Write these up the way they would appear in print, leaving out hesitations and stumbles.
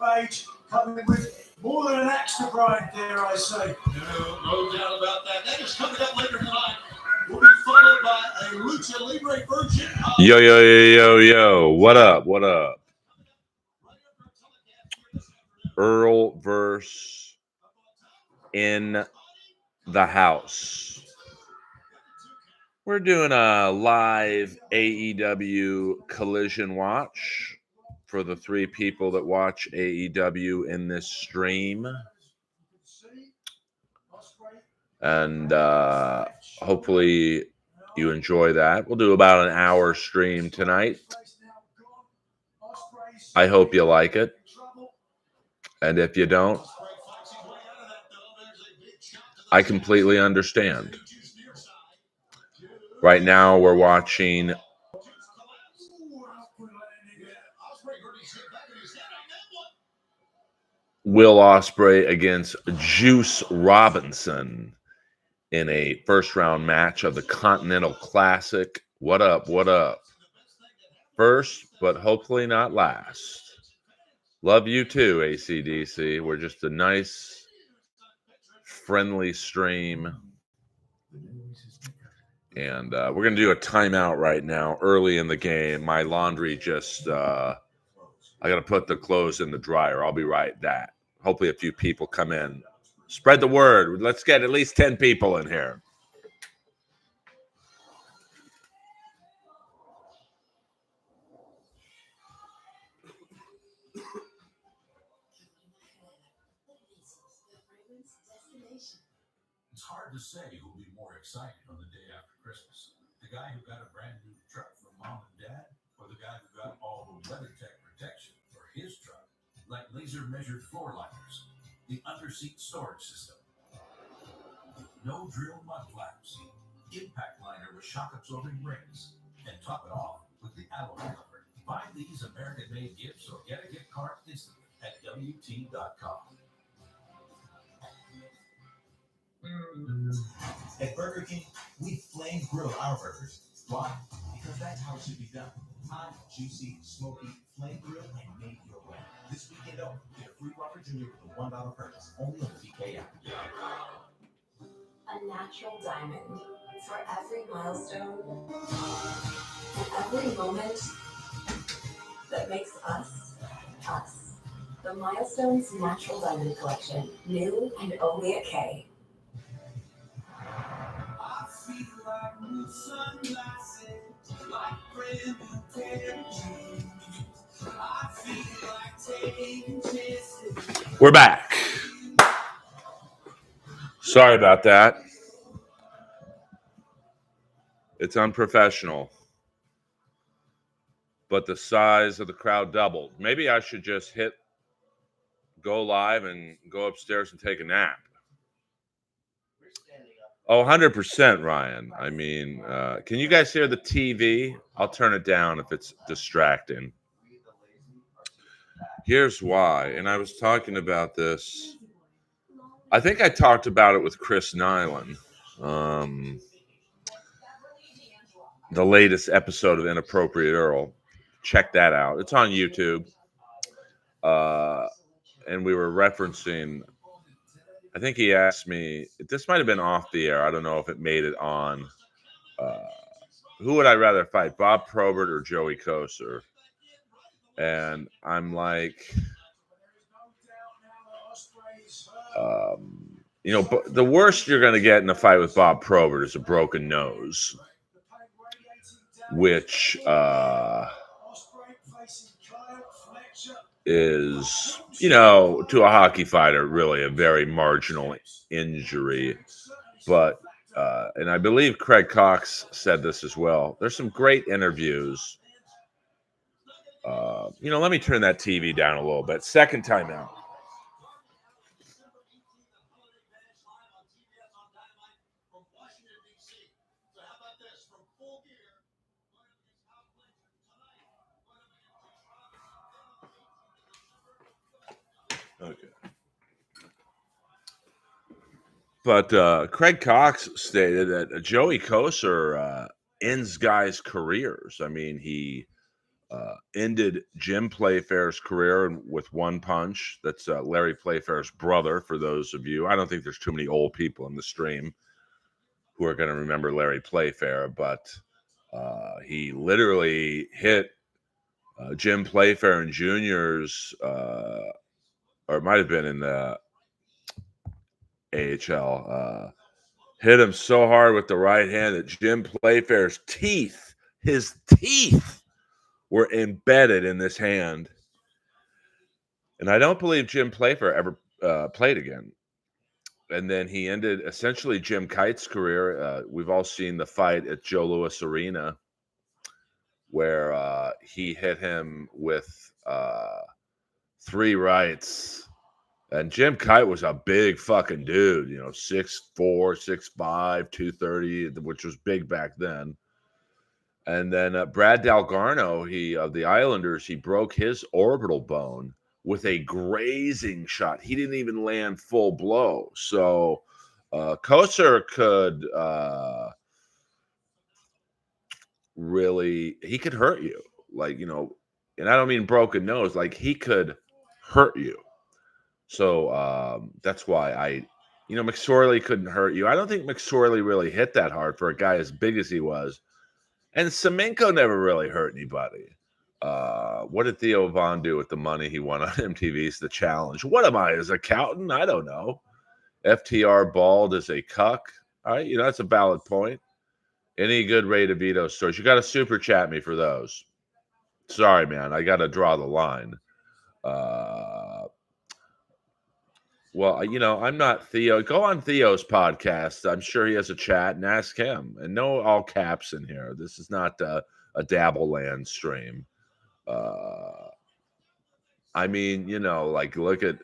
Page coming with more than an axe to grind, dare I say. No doubt about that. That is coming up later tonight. Will be followed by a Lucha Libre version of... Yo. What up? Earlverse in the house. We're doing a live AEW Collision watch for the 3 people that watch AEW in this stream. And hopefully you enjoy that. We'll do about an hour stream tonight. I hope you like it. And if you don't, I completely understand. Right now, we're watching Will Ospreay against Juice Robinson in a first-round match of the Continental Classic. What up? First, but hopefully not last. Love you too, AC/DC. We're just a nice, friendly stream. And we're going to do a timeout right now, early in the game. My laundry just, I got to put the clothes in the dryer. I'll be right back. Hopefully a few people come in. Spread the word. Let's get at least 10 people in here. It's hard to say who'll be more excited on the day after Christmas. The guy who got a brand new truck from mom and dad, or the guy who got all the WeatherTech protection for his truck, like laser measured floor liners, the underseat storage system, no drill mud flaps, impact liner with shock absorbing rings, and top it off with the alloy cover. Find these American-made gifts or get a gift card instantly at WT.com. At Burger King, we flame grill our burgers. Why? Because that's how it should be done. Hot, juicy, smoky, flame grill, and made your way. This weekend, though, get a free Whopper Jr. with a $1 purchase, only on the BK app. A natural diamond for every milestone and every moment that makes us, us. The Milestones Natural Diamond Collection, new and only at K. I feel like new sunglasses, like brand new pair of jeans. I feel like taking chances. We're back. Sorry about that. It's unprofessional. But the size of the crowd doubled. Maybe I should just go live and go upstairs and take a nap. Oh, 100%, Ryan. I mean, can you guys hear the TV? I'll turn it down if it's distracting. Here's why. And I was talking about this. I think I talked about it with Chris Nyland. The latest episode of Inappropriate Earl. Check that out. It's on YouTube. And we were referencing, I think he asked me, this might have been off the air. I don't know if it made it on. Who would I rather fight, Bob Probert or Joey Koser? And I'm like, the worst you're going to get in a fight with Bob Probert is a broken nose, which is, to a hockey fighter, really a very marginal injury. But, and I believe Craig Cox said this as well. There's some great interviews. Let me turn that TV down a little bit. Second time out. Okay. But Craig Cox stated that Joey Koser ends guys' careers. I mean, he ended Jim Playfair's career with one punch. That's Larry Playfair's brother, for those of you. I don't think there's too many old people in the stream who are going to remember Larry Playfair, but he literally hit Jim Playfair and Jr.'s, or it might have been in the AHL, hit him so hard with the right hand that Jim Playfair's teeth, his teeth, were embedded in this hand. And I don't believe Jim Playfair ever played again. And then he ended essentially Jim Kite's career. We've all seen the fight at Joe Louis Arena where he hit him with 3 rights. And Jim Kite was a big fucking dude, 6'4", 6'5", 230, which was big back then. And then Brad Dalgarno, of the Islanders, he broke his orbital bone with a grazing shot. He didn't even land full blow. So Kosar could he could hurt you. And I don't mean broken nose, he could hurt you. So that's why McSorley couldn't hurt you. I don't think McSorley really hit that hard for a guy as big as he was. And Semenko never really hurt anybody. What did Theo Von do with the money he won on MTV's The Challenge? What am I, as an accountant? I don't know. FTR bald as a cuck. All right, that's a valid point. Any good Ray DeVito stories? You got to super chat me for those. Sorry, man. I got to draw the line. Well, I'm not Theo. Go on Theo's podcast. I'm sure he has a chat and ask him. And no all caps in here. This is not a Dabble Land stream. I mean, look at,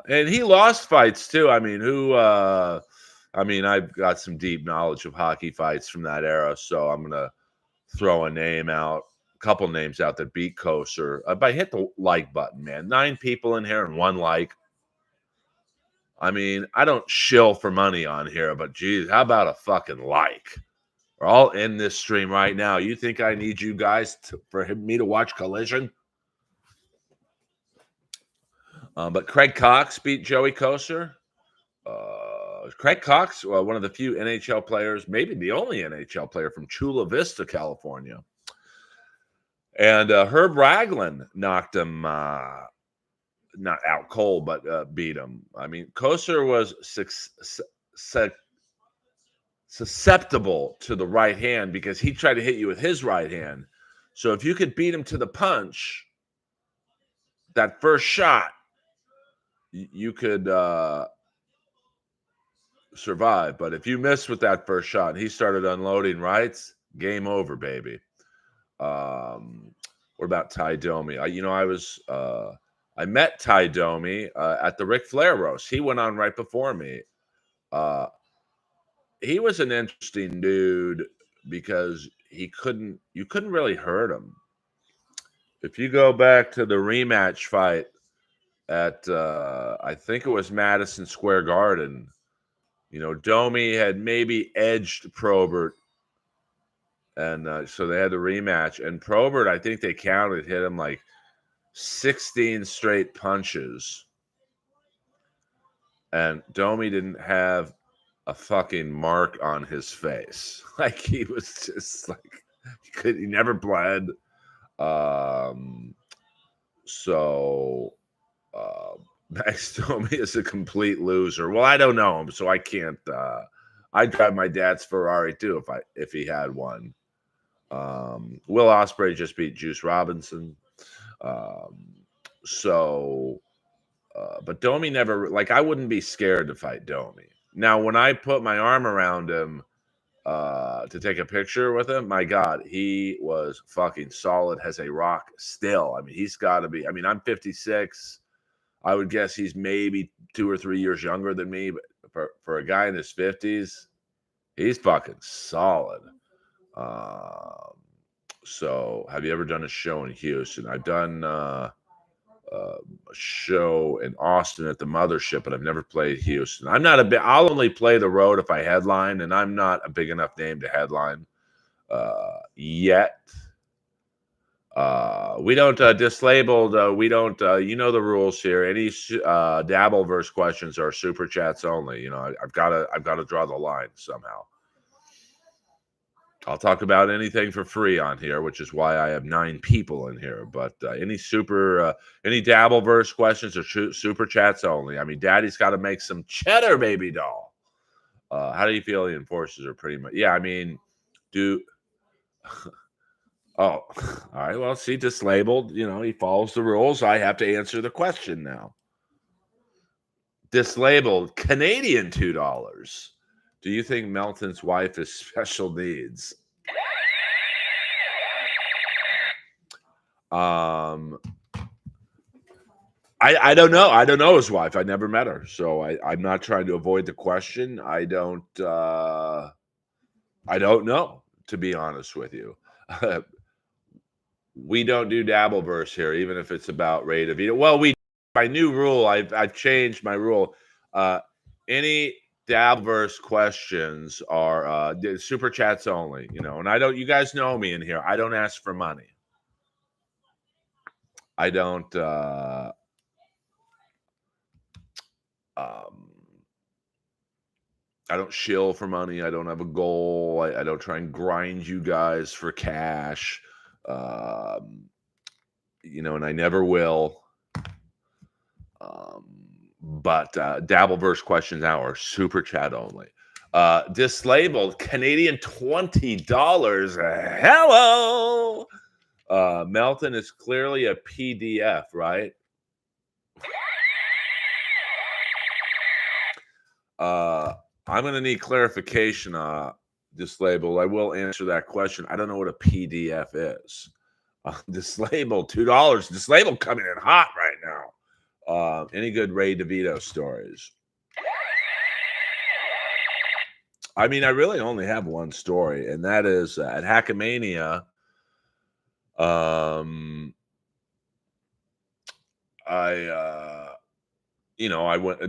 and he lost fights too. I mean, I've got some deep knowledge of hockey fights from that era, so I'm gonna throw a couple names out that beat Kosar. But hit the like button, man. 9 people in here and 1 like. I mean, I don't shill for money on here, but geez, how about a fucking like? We're all in this stream right now. You think I need you guys for me to watch Collision? But Craig Cox beat Joey Kosar. Craig Cox, one of the few NHL players, maybe the only NHL player from Chula Vista, California. And Herb Raglan knocked him, not out cold, but beat him. I mean, Kosar was susceptible to the right hand because he tried to hit you with his right hand. So if you could beat him to the punch, that first shot, you could survive. But if you missed with that first shot and he started unloading rights, game over, baby. What about Ty Domi? I met Ty Domi at the Ric Flair roast. He went on right before me. He was an interesting dude because you couldn't really hurt him. If you go back to the rematch fight at I think it was Madison Square Garden, Domi had maybe edged Probert, and so they had the rematch. And Probert, I think they counted, hit him like 16 straight punches, and Domi didn't have a fucking mark on his face. He was just he never bled. Max Domi is a complete loser. Well, I don't know him, so I can't. I'd drive my dad's Ferrari too if he had one. Will Ospreay just beat Juice Robinson. But Domi never, I wouldn't be scared to fight Domi. Now, when I put my arm around him to take a picture with him, my God, he was fucking solid as a rock still. I mean, he's got to be. I mean, I'm 56. I would guess he's maybe 2 or 3 years younger than me. But for a guy in his 50s, he's fucking solid. So, have you ever done a show in Houston? I've done a show in Austin at the Mothership, but I've never played Houston. I'll only play the road if I headline, and I'm not a big enough name to headline yet. We don't dislabeled. We don't. You know the rules here. Any Dabbleverse questions are super chats only. You know, I've got to draw the line somehow. I'll talk about anything for free on here, which is why I have 9 people in here. But any Dabbleverse questions are super chats only. I mean, Daddy's got to make some cheddar, baby doll. How do you feel the enforcers are pretty much? Yeah, I mean, oh, all right. Well, see, dislabeled. You know, he follows the rules. I have to answer the question now. Dislabeled Canadian $2. Do you think Melton's wife has special needs? I don't know. I don't know his wife. I never met her, so I'm not trying to avoid the question. I don't know, to be honest with you. We don't do Dabbleverse here, even if it's about Ray DeVito. Well, my new rule. I've changed my rule. Any Dabbleverse questions are super chats only. You know, and I don't. You guys know me in here. I don't ask for money. I don't. I don't shill for money. I don't have a goal. I don't try and grind you guys for cash. You know, and I never will. But Dabbleverse questions now are super chat only. Dislabeled Canadian $20. Hello. Melton is clearly a PDF, right? I'm going to need clarification. Dislabeled. I will answer that question. I don't know what a PDF is. Dislabeled $2. Dislabeled coming in hot right now. Any good Ray DeVito stories? I mean, I really only have one story, and that is at Hackamania.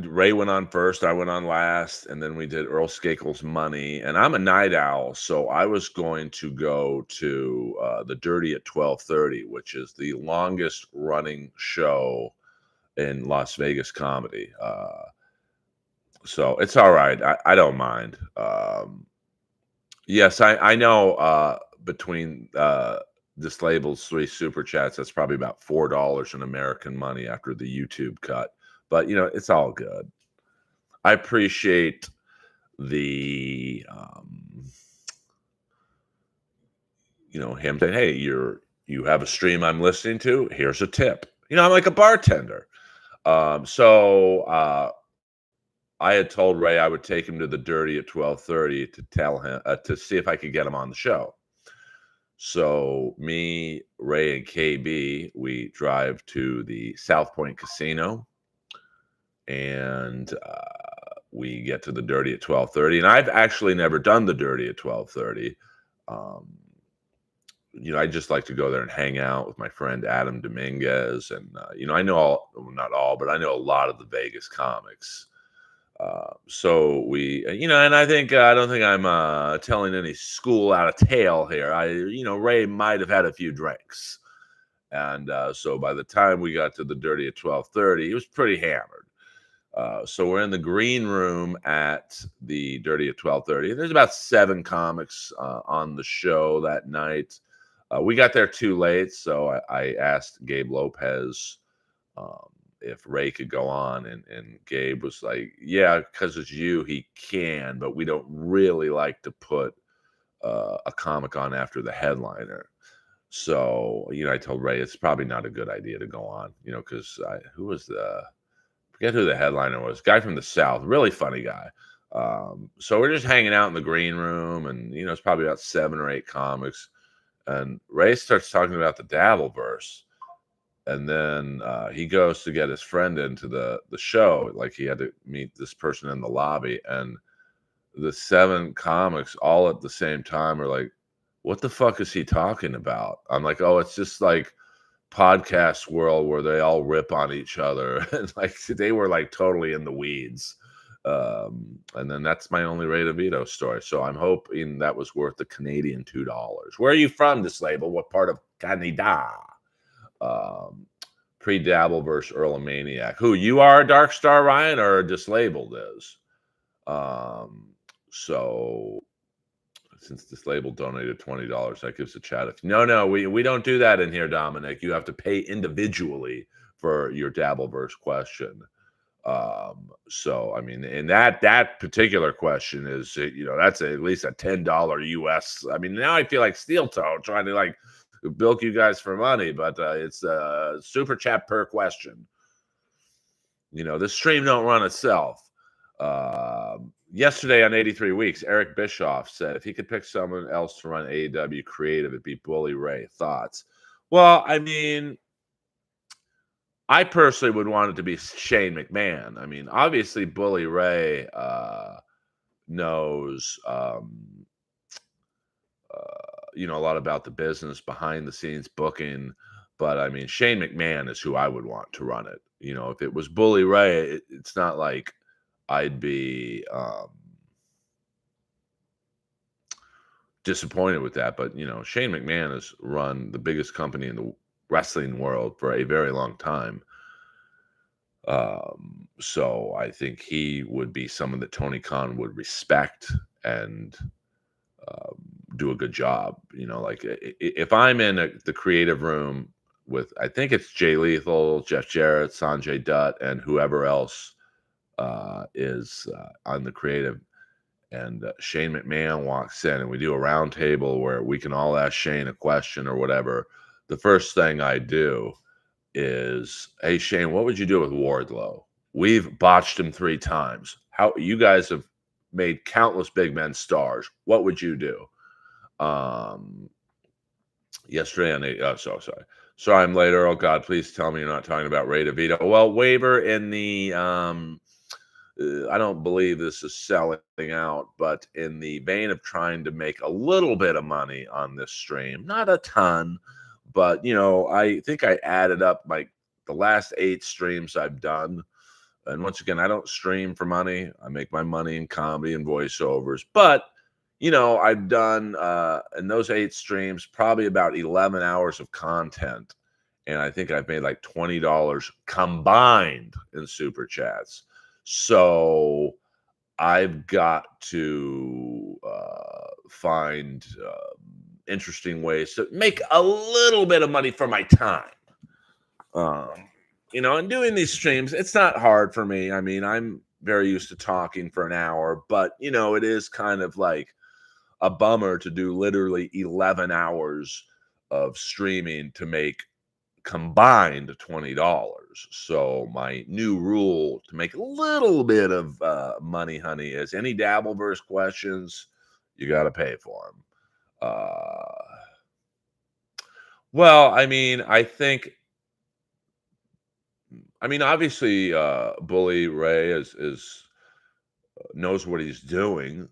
Ray went on first, I went on last, and then we did Earl Skakel's Money. And I'm a night owl, so I was going to go to the Dirty at 12:30, which is the longest running show in Las Vegas comedy. So it's all right. I don't mind. Yes, I know between Dislabel's 3 super chats, that's probably about $4 in American money after the YouTube cut. But, you know, it's all good. I appreciate the, him saying, hey, you have a stream I'm listening to. Here's a tip. You know, I'm like a bartender. So I had told Ray I would take him to the Dirty at 12:30 to tell him to see if I could get him on the show. So me, Ray, and KB, we drive to the South Point Casino, and we get to the Dirty at 12:30. And I've actually never done the Dirty at 12:30. I just like to go there and hang out with my friend Adam Dominguez. And, I know not all, but I know a lot of the Vegas comics. So we, and I don't think I'm telling any school out of tale here. Ray might have had a few drinks. And so by the time we got to the Dirty at 12:30, he was pretty hammered. So we're in the green room at the Dirty at 12:30. There's about 7 comics on the show that night. We got there too late, so I asked Gabe Lopez if Ray could go on, and Gabe was like, yeah, because it's you, he can, but we don't really like to put a comic on after the headliner. So, I told Ray it's probably not a good idea to go on, because forget who the headliner was, guy from the South, really funny guy. So we're just hanging out in the green room, and, it's probably about 7 or 8 comics. And Ray starts talking about the Dabbleverse. And then he goes to get his friend into the show. Like he had to meet this person in the lobby. And the 7 comics all at the same time are like, what the fuck is he talking about? I'm like, oh, it's just like podcast world where they all rip on each other. And like they were like totally in the weeds. And then that's my only Ray DeVito story. So I'm hoping that was worth the Canadian $2. Where are you from, Dislabel? What part of Canada. Pre-Dabbleverse Earl Maniac. Who, you are a Dark Star, Ryan, or Dislabeled is? So since Dislabeled donated $20, that gives the chat. No, we don't do that in here, Dominic. You have to pay individually for your Dabbleverse question. So I mean, and that particular question is, that's at least a $10 US. I mean, now I feel like Steel Toe trying to like bilk you guys for money, but it's a super chat per question. This stream don't run itself. Yesterday on 83 Weeks, Eric Bischoff said if he could pick someone else to run AEW creative, it'd be Bully Ray. Thoughts? Well, I mean, I personally would want it to be Shane McMahon. I mean, obviously, Bully Ray knows, a lot about the business behind the scenes booking. But I mean, Shane McMahon is who I would want to run it. If it was Bully Ray, it's not like I'd be disappointed with that. But, Shane McMahon has run the biggest company in the wrestling world for a very long time. So I think he would be someone that Tony Khan would respect and do a good job. Like if I'm in the creative room with, I think it's Jay Lethal, Jeff Jarrett, Sanjay Dutt, and whoever else is on the creative, and Shane McMahon walks in and we do a round table where we can all ask Shane a question or whatever, the first thing I do is, hey, Shane, what would you do with Wardlow? We've botched him 3 times. How you guys have made countless big men stars. What would you do? Yesterday on sorry, I'm late, Earl. God, please tell me you're not talking about Ray DeVito. Well, waiver in the I don't believe this is selling out, but in the vein of trying to make a little bit of money on this stream, not a ton, but I think I added up the last 8 streams I've done. And once again, I don't stream for money. I make my money in comedy and voiceovers. But, I've done in those 8 streams probably about 11 hours of content. And I think I've made like $20 combined in super chats. So I've got to find interesting ways to make a little bit of money for my time. And doing these streams, it's not hard for me. I mean, I'm very used to talking for an hour, but it is kind of like a bummer to do literally 11 hours of streaming to make combined $20. So my new rule to make a little bit of money, honey, is any Dabbleverse questions, you got to pay for them. Well, I mean, obviously, Bully Ray is knows what he's doing,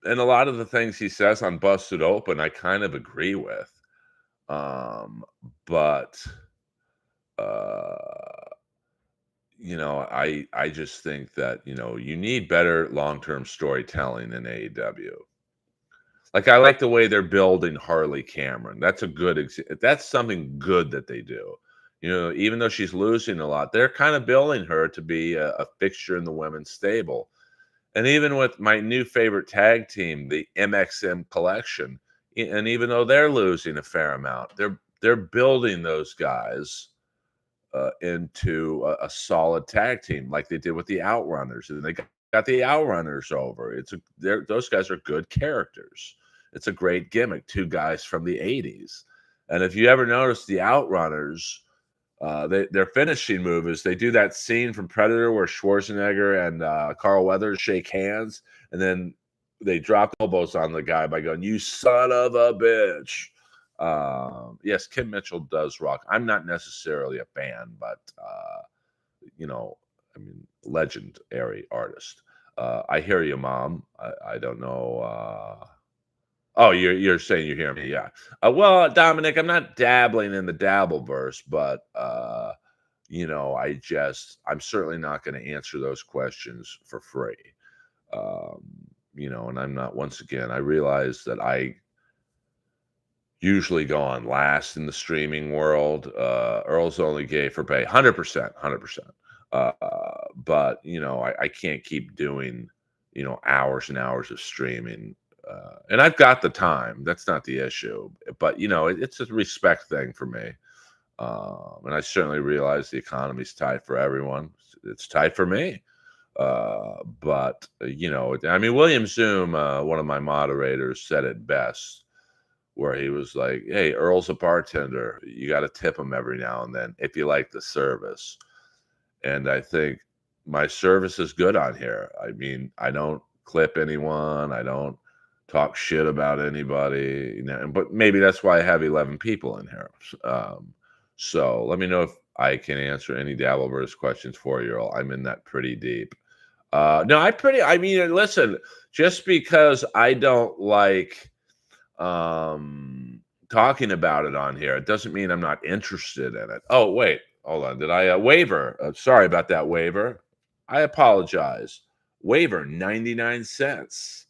and a lot of the things he says on Busted Open, I kind of agree with. But I just think that you need better long-term storytelling in AEW. Like, I like the way they're building Harley Cameron. That's a good that's something good that they do. Even though she's losing a lot, they're kind of building her to be a fixture in the women's stable. And even with my new favorite tag team, the MXM Collection, and even though they're losing a fair amount, they're building those guys into a solid tag team like they did with the Outrunners, and they got the Outrunners over. Those guys are good characters. It's a great gimmick. 2 guys from the 80s. And if you ever notice the Outrunners, their finishing move is they do that scene from Predator where Schwarzenegger and Carl Weathers shake hands, and then they drop elbows on the guy by going, "You son of a bitch." Yes, Kim Mitchell does rock. I'm not necessarily a fan, but legendary artist. I hear you, Mom. I don't know. Oh, you're saying you hear me? Yeah. Well, Dominic, I'm not dabbling in the Dabbleverse, but I'm certainly not going to answer those questions for free. And I'm not. Once again, I realize that usually go on last in the streaming world. Earl's only gay for pay, 100%, 100%. But I can't keep doing hours and hours of streaming. And I've got the time. That's not the issue. But it's a respect thing for me. And I certainly realize the economy's tight for everyone. It's tight for me. But William Zoom, one of my moderators, said it best, where he was like, "Hey, Earl's a bartender. You got to tip him every now and then if you like the service." And I think my service is good on here. I mean, I don't clip anyone. I don't talk shit about anybody. But maybe that's why I have 11 people in here. So let me know if I can answer any Dabbleverse questions for you, Earl. I'm in that pretty deep. No, listen, just because I don't like talking about it on here, it doesn't mean I'm not interested in it. Oh, wait, hold on. Did I waiver? Sorry about that waiver. I apologize. Waiver, 99 cents.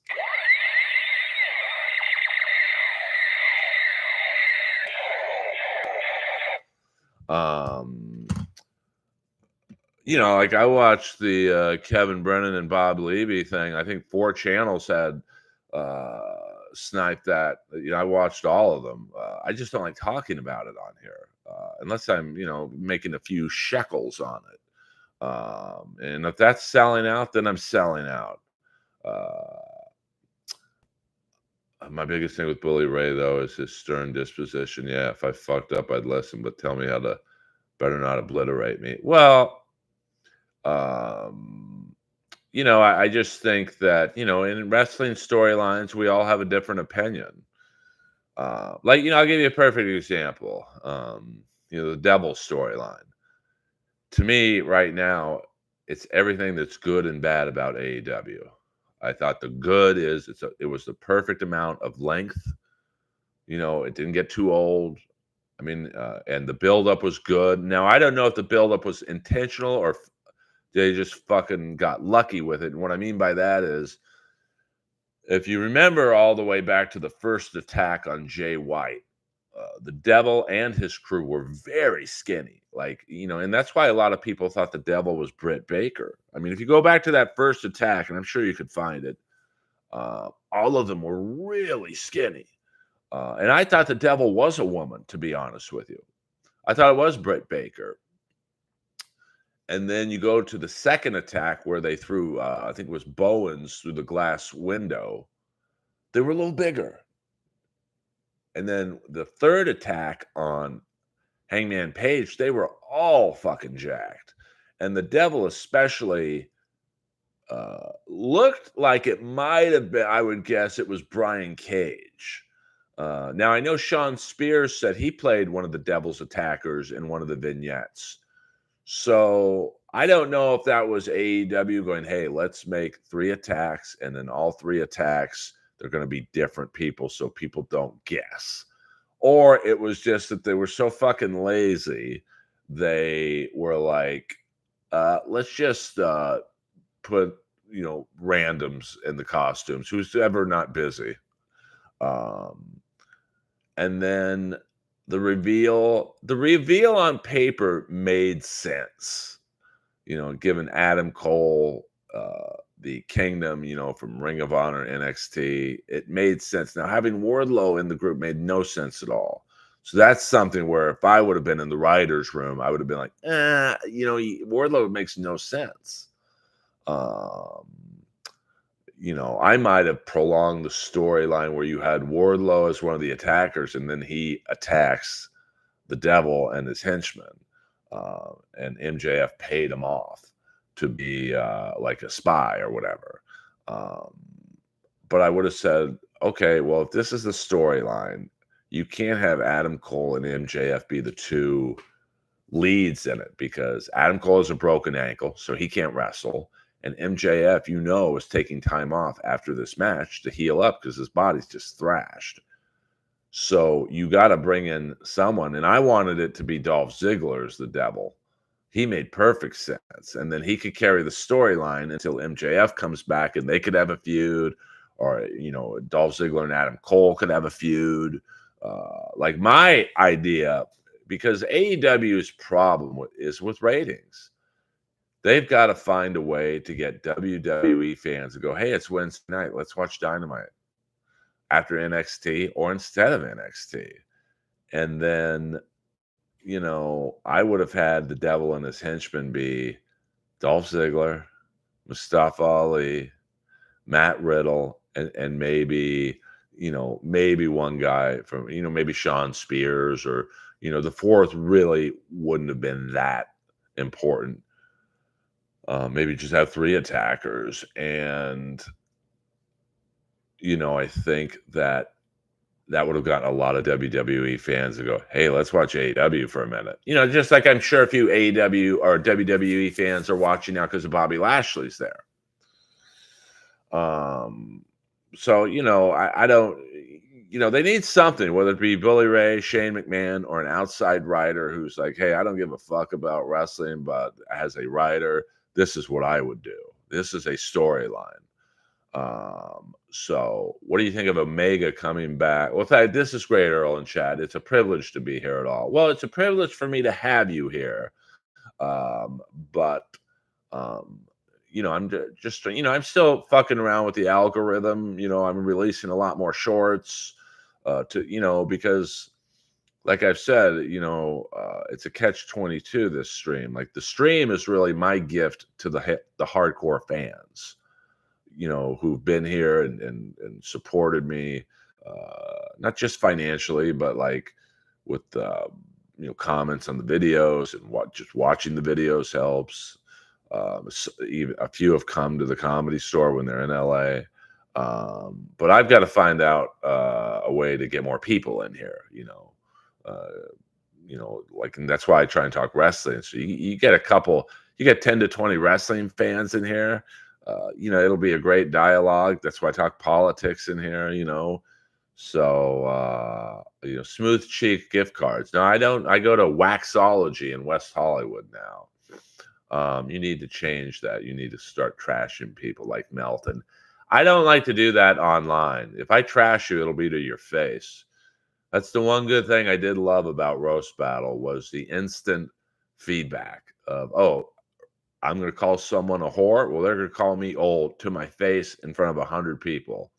Like I watched the Kevin Brennan and Bob Levy thing. I think 4 channels had sniped that. I watched all of them. I just don't like talking about it on here unless I'm making a few shekels on it. And if that's selling out, then I'm selling out. My biggest thing with Bully Ray, though, is his stern disposition. Yeah, if I fucked up, I'd listen, but tell me how to better not obliterate me. Well, I just think that, in wrestling storylines, we all have a different opinion. I'll give you a perfect example. The Devil storyline. To me, right now, it's everything that's good and bad about AEW. I thought the good is it was the perfect amount of length. It didn't get too old. I mean, and the buildup was good. Now, I don't know if the buildup was intentional or they just fucking got lucky with it. And what I mean by that is, if you remember all the way back to the first attack on Jay White, the Devil and his crew were very skinny. And that's why a lot of people thought the Devil was Britt Baker. I mean, if you go back to that first attack, and I'm sure you could find it, all of them were really skinny. And I thought the Devil was a woman, to be honest with you. I thought it was Britt Baker. And then you go to the second attack where they threw, I think it was Bowens through the glass window. They were a little bigger. And then the third attack on Hangman Page, they were all fucking jacked. And the Devil especially looked like it might have been, I would guess it was Brian Cage. Now, I know Sean Spears said he played one of the Devil's attackers in one of the vignettes. So I don't know if that was AEW going, hey, let's make 3 attacks, and then all 3 attacks, they're going to be different people so people don't guess. Or it was just that they were so fucking lazy, they were like, let's just put, randoms in the costumes, who's ever not busy. And then the reveal on paper made sense, given Adam Cole, the Kingdom, from Ring of Honor, NXT, it made sense. Now, having Wardlow in the group made no sense at all. So that's something where if I would have been in the writer's room, I would have been like, Wardlow makes no sense. I might have prolonged the storyline where you had Wardlow as one of the attackers, and then he attacks the Devil and his henchmen, and MJF paid him off to be like a spy or whatever. But I would have said, okay, well, if this is the storyline, you can't have Adam Cole and MJF be the 2 leads in it, because Adam Cole has a broken ankle, so he can't wrestle. And MJF, is taking time off after this match to heal up because his body's just thrashed. So you got to bring in someone. And I wanted it to be Dolph Ziggler as the Devil. He made perfect sense. And then he could carry the storyline until MJF comes back and they could have a feud. Or, Dolph Ziggler and Adam Cole could have a feud. Like my idea, because AEW's problem is with ratings. They've got to find a way to get WWE fans to go, hey, it's Wednesday night. Let's watch Dynamite after NXT or instead of NXT. And then, I would have had the devil and his henchmen be Dolph Ziggler, Mustafa Ali, Matt Riddle, and maybe, maybe one guy from, maybe Sean Spears, or, the fourth really wouldn't have been that important. Maybe just have 3 attackers. And, I think that would have gotten a lot of WWE fans to go, hey, let's watch AEW for a minute. Just like I'm sure a few AEW or WWE fans are watching now because of Bobby Lashley's there. So, I don't, they need something, whether it be Billy Ray, Shane McMahon, or an outside writer who's like, hey, I don't give a fuck about wrestling, but as a writer, this is what I would do. This is a storyline. So what do you think of Omega coming back? Well, this is great, Earl and Chad. It's a privilege to be here at all. Well, it's a privilege for me to have you here. But I'm just, I'm still fucking around with the algorithm. I'm releasing a lot more shorts, because like I've said, it's a catch-22, this stream. Like, the stream is really my gift to the hardcore fans, who've been here and supported me, not just financially, but like with, comments on the videos, and just watching the videos helps. Even a few have come to the Comedy Store when they're in LA. But I've got to find out a way to get more people in here, and that's why I try and talk wrestling. So you get you get 10 to 20 wrestling fans in here. It'll be a great dialogue. That's why I talk politics in here, So, Smooth Cheek gift cards. No, I don't. I go to Waxology in West Hollywood now. You need to change that. You need to start trashing people like Melton. I don't like to do that online. If I trash you, it'll be to your face. That's the one good thing I did love about Roast Battle, was the instant feedback of, oh, I'm going to call someone a whore. Well, they're going to call me old to my face in front of 100 people.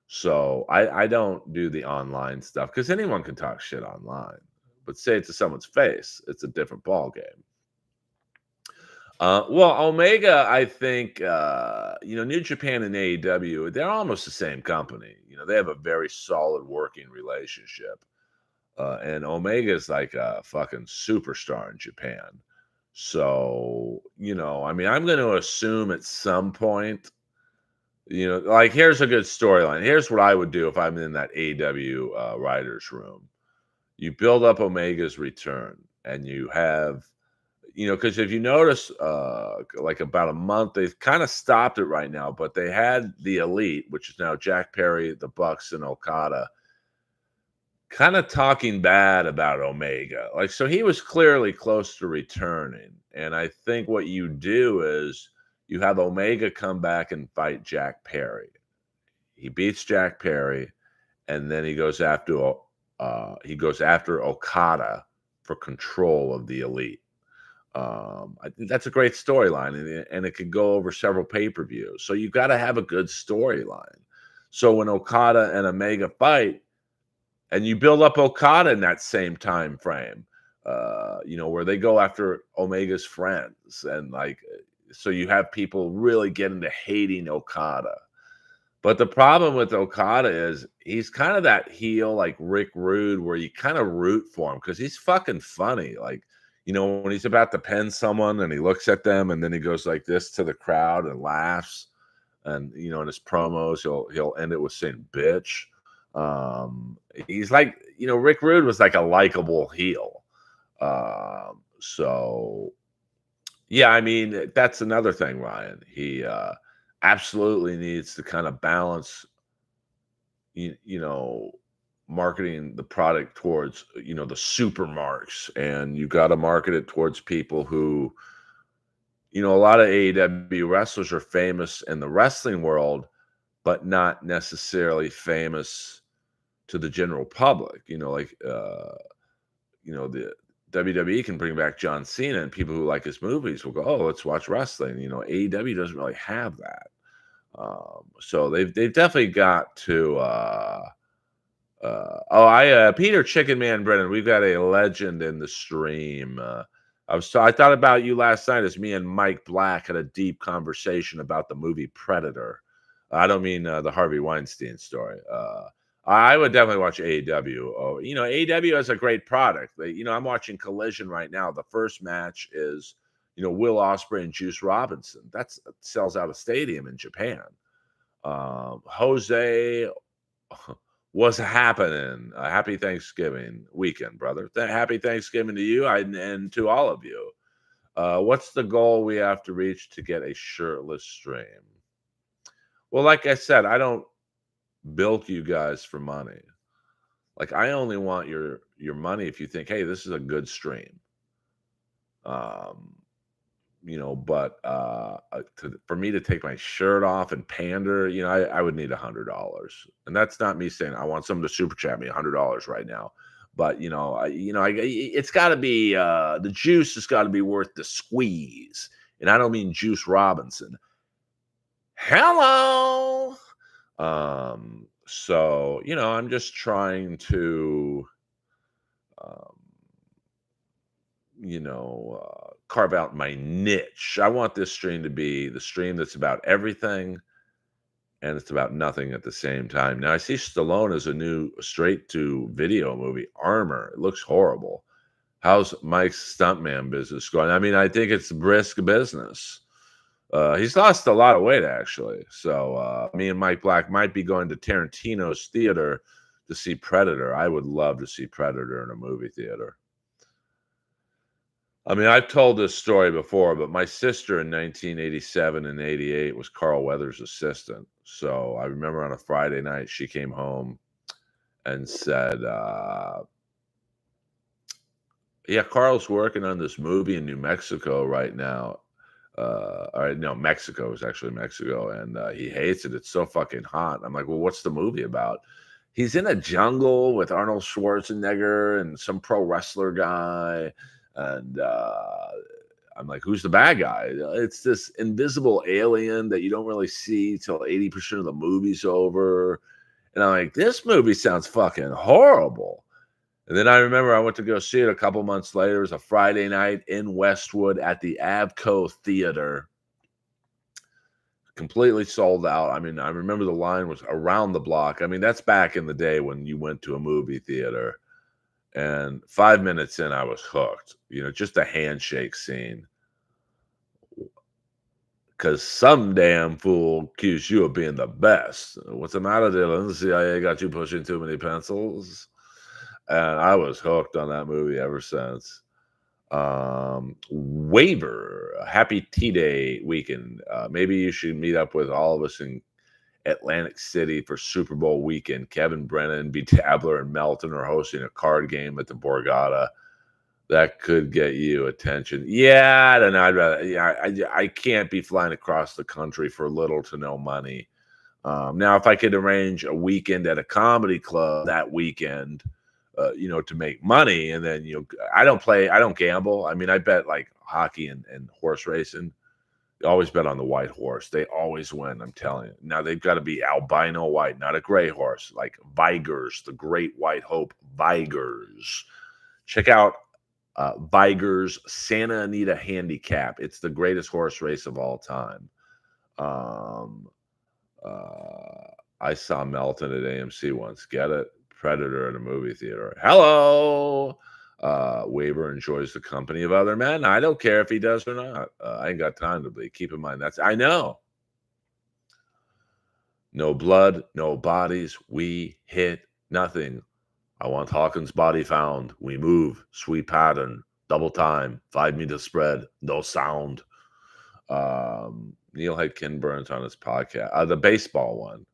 So I don't do the online stuff, because anyone can talk shit online. But say it to someone's face, it's a different ballgame. Well, Omega, I think, New Japan and AEW, they're almost the same company. They have a very solid working relationship. And Omega is like a fucking superstar in Japan. So, I'm going to assume at some point, like, here's a good storyline. Here's what I would do if I'm in that AEW writer's room. You build up Omega's return, and you have, because if you notice, like about a month, they've kind of stopped it right now, but they had the Elite, which is now Jack Perry, the Bucks, and Okada, kind of talking bad about Omega. Like, so he was clearly close to returning. And I think what you do is you have Omega come back and fight Jack Perry. He beats Jack Perry, and then he goes after Okada for control of the Elite. I think that's a great storyline, and it could go over several pay-per-views. So you've got to have a good storyline. So when Okada and Omega fight, and you build up Okada in that same time frame, where they go after Omega's friends, and like, so you have people really get into hating Okada. But the problem with Okada is he's kind of that heel, like Rick Rude, where you kind of root for him because he's fucking funny. Like, when he's about to pin someone and he looks at them and then he goes like this to the crowd and laughs. And, in his promos, he'll end it with saying bitch. He's like, Rick Rude was like a likable heel. So, yeah, I mean, that's another thing, Ryan. He absolutely needs to kind of balance, marketing the product towards, the super marks, and you got to market it towards people who, a lot of AEW wrestlers are famous in the wrestling world, but not necessarily famous to the general public. Like the WWE can bring back John Cena, and people who like his movies will go, "Oh, let's watch wrestling." AEW doesn't really have that. So they've definitely got to. Peter Chicken Man Brennan, we've got a legend in the stream. I thought about you last night as me and Mike Black had a deep conversation about the movie Predator. I don't mean the Harvey Weinstein story. I would definitely watch AEW. Oh, AEW is a great product. I'm watching Collision right now. The first match is, Will Ospreay and Juice Robinson. That sells out a stadium in Japan. Jose, what's happening? Happy Thanksgiving weekend, brother. Happy Thanksgiving to you and to all of you. What's the goal we have to reach to get a shirtless stream? Well, like I said, I don't bilk you guys for money. Like, I only want your money if you think, hey, this is a good stream. But for me to take my shirt off and pander, I would need $100, and that's not me saying I want someone to super chat me $100 right now. But it's got to be the juice has got to be worth the squeeze, and I don't mean Juice Robinson. Hello. So I'm just trying to carve out my niche. I want this stream to be the stream that's about everything and it's about nothing at the same time. Now, I see Stallone as a new straight-to-video movie, Armor. It looks horrible. How's Mike's stuntman business going? I mean, I think it's brisk business. He's lost a lot of weight, actually. So me and Mike Black might be going to Tarantino's theater to see Predator. I would love to see Predator in a movie theater. I mean, I've told this story before, but my sister in 1987 and 88 was Carl Weathers' assistant. So I remember on a Friday night, she came home and said, yeah, Carl's working on this movie in New Mexico right now. Mexico is actually Mexico, and he hates it. It's so fucking hot. I'm like, well, what's the movie about? He's in a jungle with Arnold Schwarzenegger and some pro wrestler guy. And I'm like, who's the bad guy? It's this invisible alien that you don't really see till 80% of the movie's over. And I'm like, this movie sounds fucking horrible. And then I remember I went to go see it a couple months later. It was a Friday night in Westwood at the Avco Theater. Completely sold out. I mean, I remember the line was around the block. I mean, that's back in the day when you went to a movie theater. And 5 minutes in, I was hooked. Just a handshake scene. Because some damn fool accused you of being the best. What's the matter, Dylan? The CIA got you pushing too many pencils? And I was hooked on that movie ever since. Waiver, happy T-Day weekend. Maybe you should meet up with all of us in Atlantic City for Super Bowl weekend. Kevin Brennan, B. Tabler, and Melton are hosting a card game at the Borgata. That could get you attention. Yeah, I don't know. I'd rather. I can't be flying across the country for little to no money. Now, if I could arrange a weekend at a comedy club that weekend, to make money, and then I don't gamble. I mean, I bet like hockey and horse racing. Always bet on the white horse. They always win, I'm telling you. Now, they've got to be albino white, not a gray horse, like Vigors, the Great White Hope Vigors. Check out Vigors Santa Anita Handicap. It's the greatest horse race of all time. I saw Melton at AMC once. Get it? Predator in a movie theater. Hello! Weaver enjoys the company of other men. I don't care if he does or not. I ain't got time to be. Keep in mind, I know. No blood, no bodies. We hit nothing. I want Hawkins' body found. We move. Sweet pattern. Double time. 5 meter spread. No sound. Neil had Ken Burns on his podcast. The baseball one.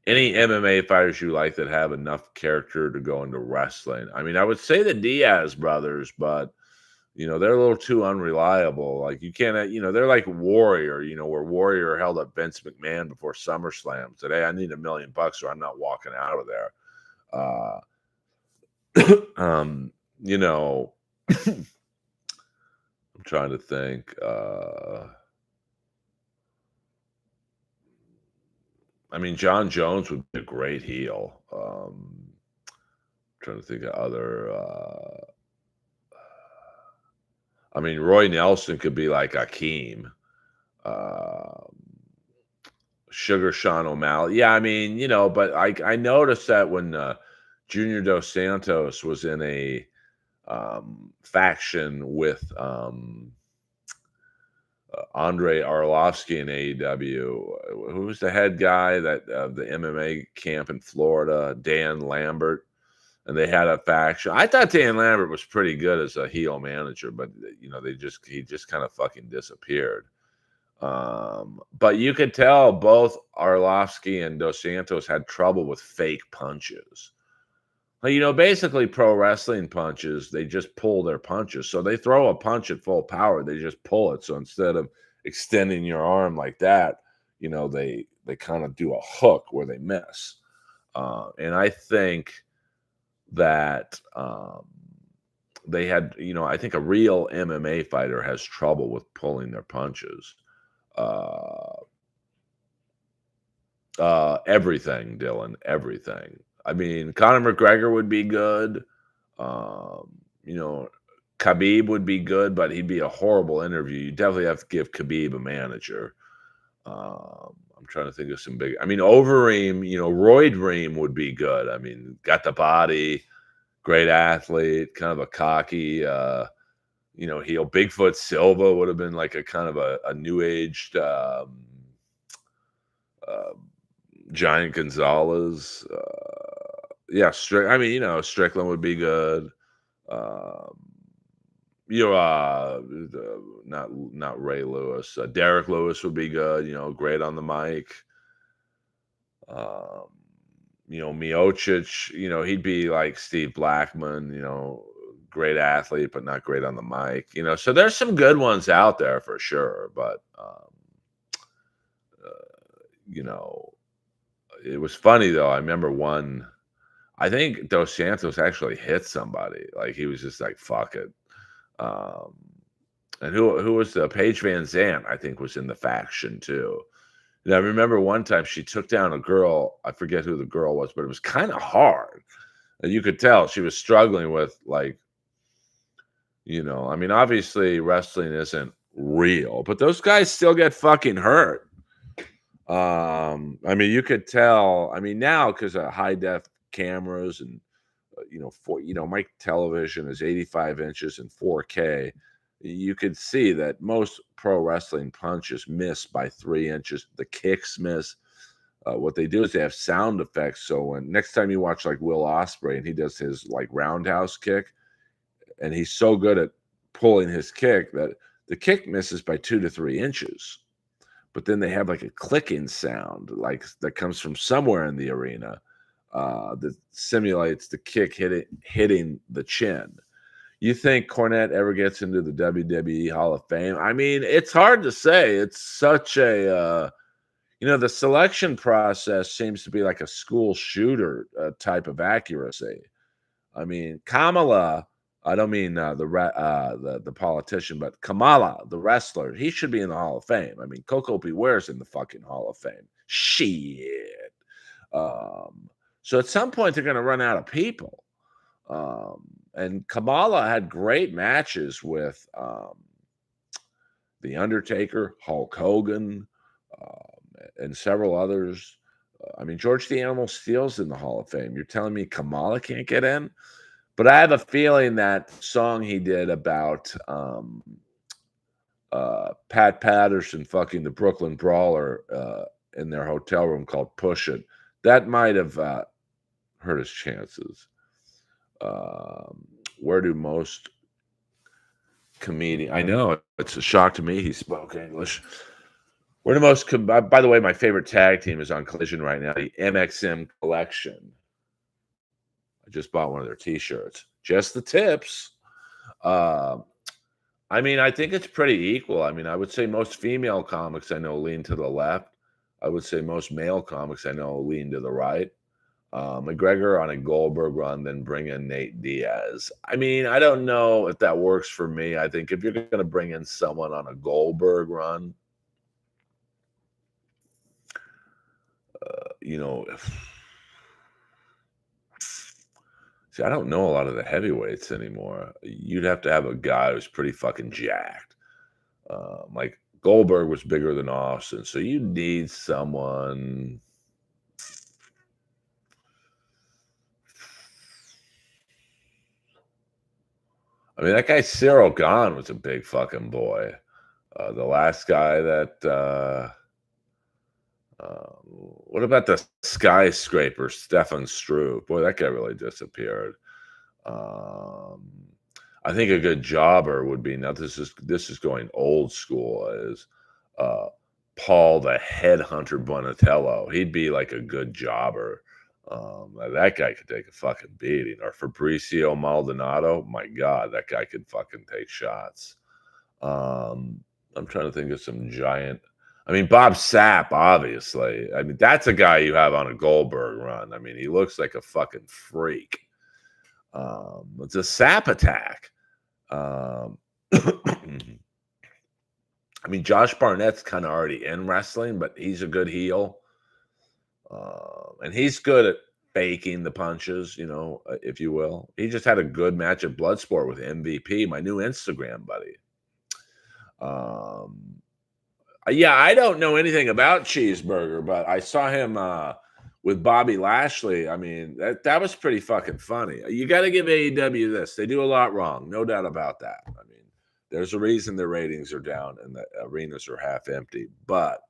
Any MMA fighters you like that have enough character to go into wrestling? I mean, I would say the Diaz brothers, but You know, they're a little too unreliable. Like you can't, you know, they're like Warrior, you know, where Warrior held up Vince McMahon before SummerSlam. Said, hey, I need $1 million or I'm not walking out of there. You know, I'm trying to think. I mean, John Jones would be a great heel. Trying to think of other. I mean, Roy Nelson could be like Akeem. Sugar Sean O'Malley. Yeah, I mean, you know, but I noticed that when Junior Dos Santos was in a faction with Andre Arlovsky in AEW, who was the head guy that the MMA camp in Florida, Dan Lambert, and they had a faction. I thought Dan Lambert was pretty good as a heel manager, but you know, he just kind of fucking disappeared. But you could tell both Arlovsky and Dos Santos had trouble with fake punches. Like, you know, basically pro wrestling punches, they just pull their punches. So they throw a punch at full power, they just pull it. So instead of extending your arm like that, you know, they kind of do a hook where they miss. And I think that they had, you know, I think a real MMA fighter has trouble with pulling their punches. Everything, Dylan, everything. I mean, Conor McGregor would be good. You know, Khabib would be good, but he'd be a horrible interview. You definitely have to give Khabib a manager. I'm trying to think of some big. I mean, Overeem, you know, Royd Reem would be good. I mean, got the body, great athlete, kind of a cocky, you know, heel. Bigfoot Silva would have been like a kind of a new aged Giant Gonzalez. Yeah, I mean, you know, Strickland would be good. You know, not Ray Lewis. Derek Lewis would be good. You know, great on the mic. You know, Miocic. You know, he'd be like Steve Blackman. You know, great athlete, but not great on the mic. You know, so there's some good ones out there for sure. But you know, it was funny though. I remember one. I think Dos Santos actually hit somebody. Like he was just like, "Fuck it." And who was Paige Van Zandt? I think was in the faction too. And I remember one time she took down a girl. I forget who the girl was, but it was kind of hard, and you could tell she was struggling with like, you know. I mean, obviously wrestling isn't real, but those guys still get fucking hurt. I mean, you could tell. I mean, now because of high def cameras and you know, my television is 85 inches and 4K. You could see that most pro wrestling punches miss by 3 inches. The kicks miss. What they do is they have sound effects. So when next time you watch like Will Ospreay and he does his like roundhouse kick, and he's so good at pulling his kick that the kick misses by 2 to 3 inches. But then they have like a clicking sound like that comes from somewhere in the arena that simulates the kick hitting the chin. You think Cornette ever gets into the WWE Hall of Fame? I mean, it's hard to say. It's such a, you know, the selection process seems to be like a school shooter type of accuracy. I mean, Kamala, I don't mean the politician, but Kamala, the wrestler, he should be in the Hall of Fame. I mean, Coco Beware's in the fucking Hall of Fame. Shit. So at some point they're going to run out of people. And Kamala had great matches with The Undertaker, Hulk Hogan, and several others. I mean, George the Animal Steele's in the Hall of Fame. You're telling me Kamala can't get in? But I have a feeling that song he did about Pat Patterson fucking the Brooklyn Brawler in their hotel room called Push It, that might have hurt his chances. Where do most comedians? I know it's a shock to me he spoke English. Where do most? By the way, my favorite tag team is on Collision right now. The MXM Collection. I just bought one of their T-shirts. Just the tips. I mean, I think it's pretty equal. I mean, I would say most female comics I know lean to the left. I would say most male comics I know lean to the right. McGregor on a Goldberg run, then bring in Nate Diaz. I mean, I don't know if that works for me. I think if you're going to bring in someone on a Goldberg run, you know, see, I don't know a lot of the heavyweights anymore. You'd have to have a guy who's pretty fucking jacked. Like Goldberg was bigger than Austin, so you need someone. I mean, that guy Cyril Gahn was a big fucking boy. The last guy that. What about the skyscraper, Stefan Struve? Boy, that guy really disappeared. I think a good jobber would be, now this is going old school, is Paul the Headhunter Bonatello. He'd be like a good jobber. That guy could take a fucking beating. Or Fabricio Maldonado. My God, that guy could fucking take shots. I'm trying to think of some giant. I mean, Bob Sapp, obviously. I mean, that's a guy you have on a Goldberg run. I mean, he looks like a fucking freak. It's a Sapp attack. I mean, Josh Barnett's kind of already in wrestling, but he's a good heel. And he's good at faking the punches, you know, if you will. He just had a good match at Bloodsport with MVP, my new Instagram buddy. Yeah, I don't know anything about Cheeseburger, but I saw him with Bobby Lashley. I mean, that was pretty fucking funny. You got to give AEW this. They do a lot wrong. No doubt about that. I mean, there's a reason their ratings are down and the arenas are half empty, but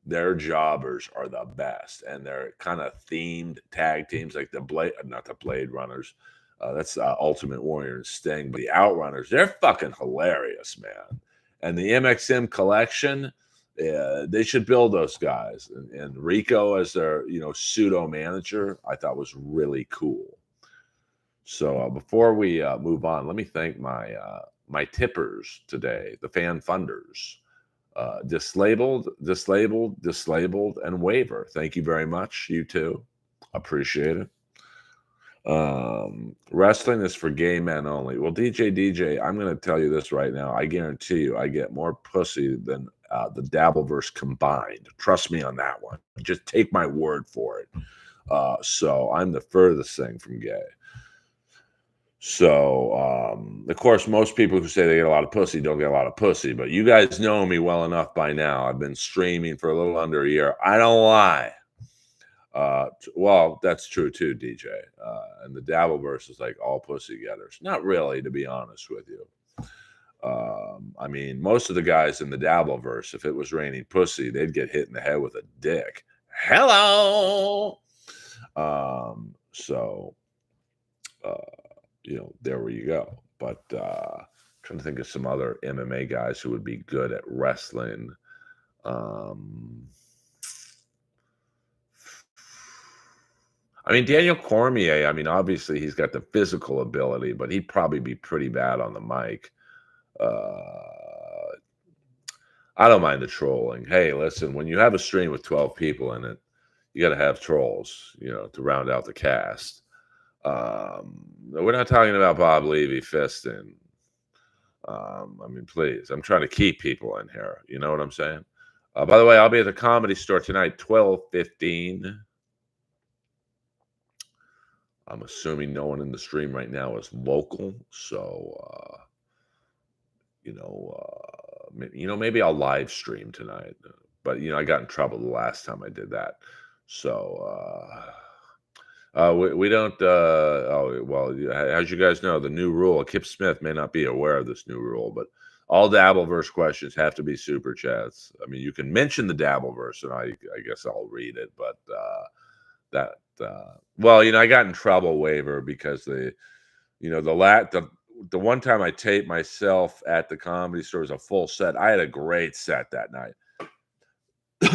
their jobbers are the best. And they're kind of themed tag teams like not the Blade Runners. That's Ultimate Warrior and Sting. But the Outrunners, they're fucking hilarious, man. And the MXM collection, they should build those guys. And Rico as their, you know, pseudo manager, I thought was really cool. So before we move on, let me thank my my tippers today, the fan funders. Dislabeled, and Waiver. Thank you very much. You too. Appreciate it. Wrestling is for gay men only. Well, DJ, I'm going to tell you this right now. I guarantee you I get more pussy than the Dabbleverse combined. Trust me on that one. Just take my word for it. So I'm the furthest thing from gay. So, of course, most people who say they get a lot of pussy don't get a lot of pussy, but you guys know me well enough by now. I've been streaming for a little under a year. I don't lie. Well, that's true too, DJ. And the Dabbleverse is like all pussy getters. Not really, to be honest with you. I mean, most of the guys in the Dabbleverse, if it was raining pussy, they'd get hit in the head with a dick. Hello. You know, there you go. But trying to think of some other MMA guys who would be good at wrestling. I mean, Daniel Cormier, I mean, obviously he's got the physical ability, but he'd probably be pretty bad on the mic. I don't mind the trolling. Hey, listen, when you have a stream with 12 people in it, you got to have trolls, you know, to round out the cast. We're not talking about Bob Levy fisting. I mean, please, I'm trying to keep people in here. You know what I'm saying? By the way, I'll be at the Comedy Store tonight, 12:15. I'm assuming no one in the stream right now is local, so maybe I'll live stream tonight. But I got in trouble the last time I did that, so we don't. As you guys know, the new rule. Kip Smith may not be aware of this new rule, but all Dabbleverse questions have to be super chats. I mean, you can mention the Dabbleverse, and I guess I'll read it, but I got in trouble, Waiver, because the one time I taped myself at the Comedy Store was a full set. I had a great set that night.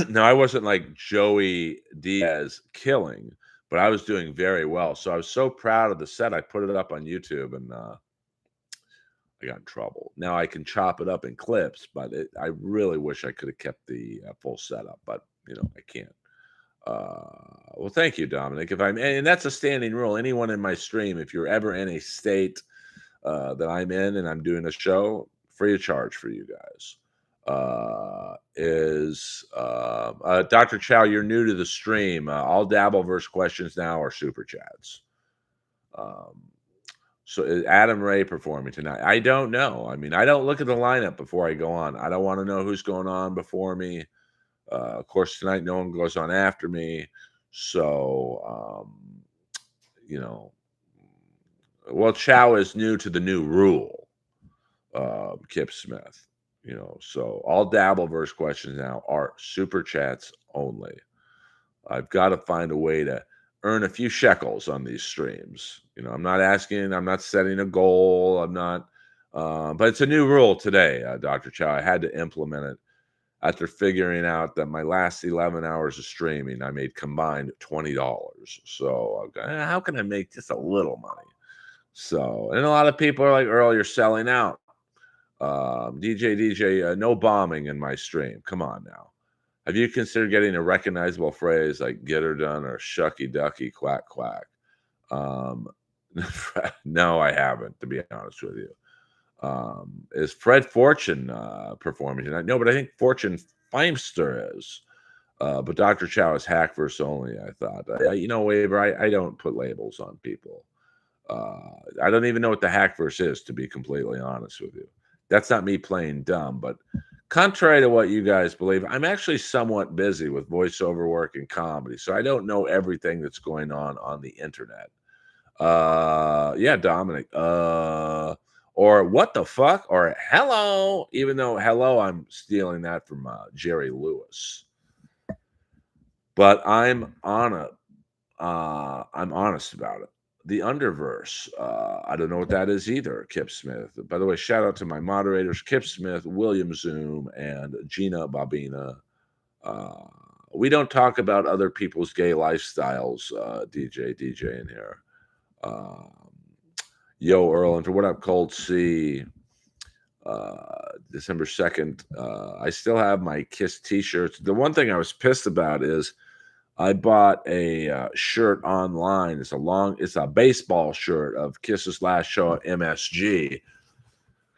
Now, I wasn't like Joey Diaz killing, but I was doing very well. So I was so proud of the set. I put it up on YouTube, and I got in trouble. Now I can chop it up in clips, but I really wish I could have kept the full setup, but I can't. Well, thank you, Dominic. And that's a standing rule. Anyone in my stream, if you're ever in a state that I'm in and I'm doing a show, free of charge for you guys. Dr. Chow, you're new to the stream. All Dabbleverse questions now are super chats. So is Adam Ray performing tonight? I don't know. I mean, I don't look at the lineup before I go on. I don't want to know who's going on before me. Of course, tonight no one goes on after me. So, well, Chow is new to the new rule, Kip Smith. So all Dabbleverse questions now are super chats only. I've got to find a way to earn a few shekels on these streams. I'm not setting a goal. I'm not, but it's a new rule today, Dr. Chow. I had to implement it after figuring out that my last 11 hours of streaming, I made combined $20. So how can I make just a little money? So, and a lot of people are like, Earl, you're selling out. DJ, no bombing in my stream. Come on now. Have you considered getting a recognizable phrase like "get her done" or "shucky ducky quack quack"? No, I haven't, to be honest with you. Is Fred Fortune performing tonight? No, but I think Fortune Feimster is. But Dr. Chow is Hackverse only, I thought. Waver, I don't put labels on people. I don't even know what the Hackverse is, to be completely honest with you. That's not me playing dumb, but contrary to what you guys believe, I'm actually somewhat busy with voiceover work and comedy, so I don't know everything that's going on the internet. Yeah, Dominic. Or what the fuck? Or hello, even though hello, I'm stealing that from Jerry Lewis. But I'm honest about it. The Underverse. I don't know what that is either, Kip Smith. By the way, shout out to my moderators, Kip Smith, William Zoom, and Gina Babina. We don't talk about other people's gay lifestyles, DJ in here. Yo, Earl, and for what I've called C, December 2nd, I still have my Kiss t-shirts. The one thing I was pissed about is I bought a shirt online. It's a baseball shirt of Kiss's last show at MSG.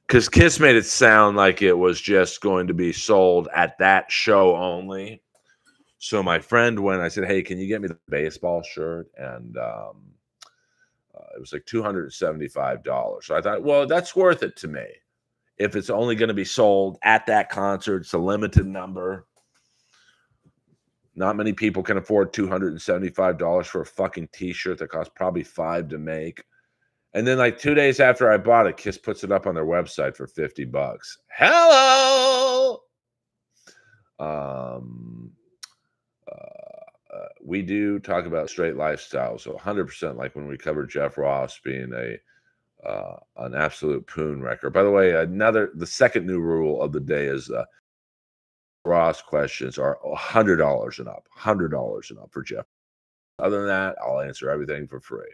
Because Kiss made it sound like it was just going to be sold at that show only. So my friend went, I said, hey, can you get me the baseball shirt? And it was like $275. So I thought, well, that's worth it to me. If it's only going to be sold at that concert, it's a limited number. Not many people can afford $275 for a fucking t-shirt that costs probably $5 to make. And then like 2 days after I bought it, Kiss puts it up on their website for $50. Hello! We do talk about straight lifestyle, so 100% like when we covered Jeff Ross being an absolute poon wrecker. By the way, the second new rule of the day is Ross questions are $100 and up. $100 and up for Jeff. Other than that, I'll answer everything for free.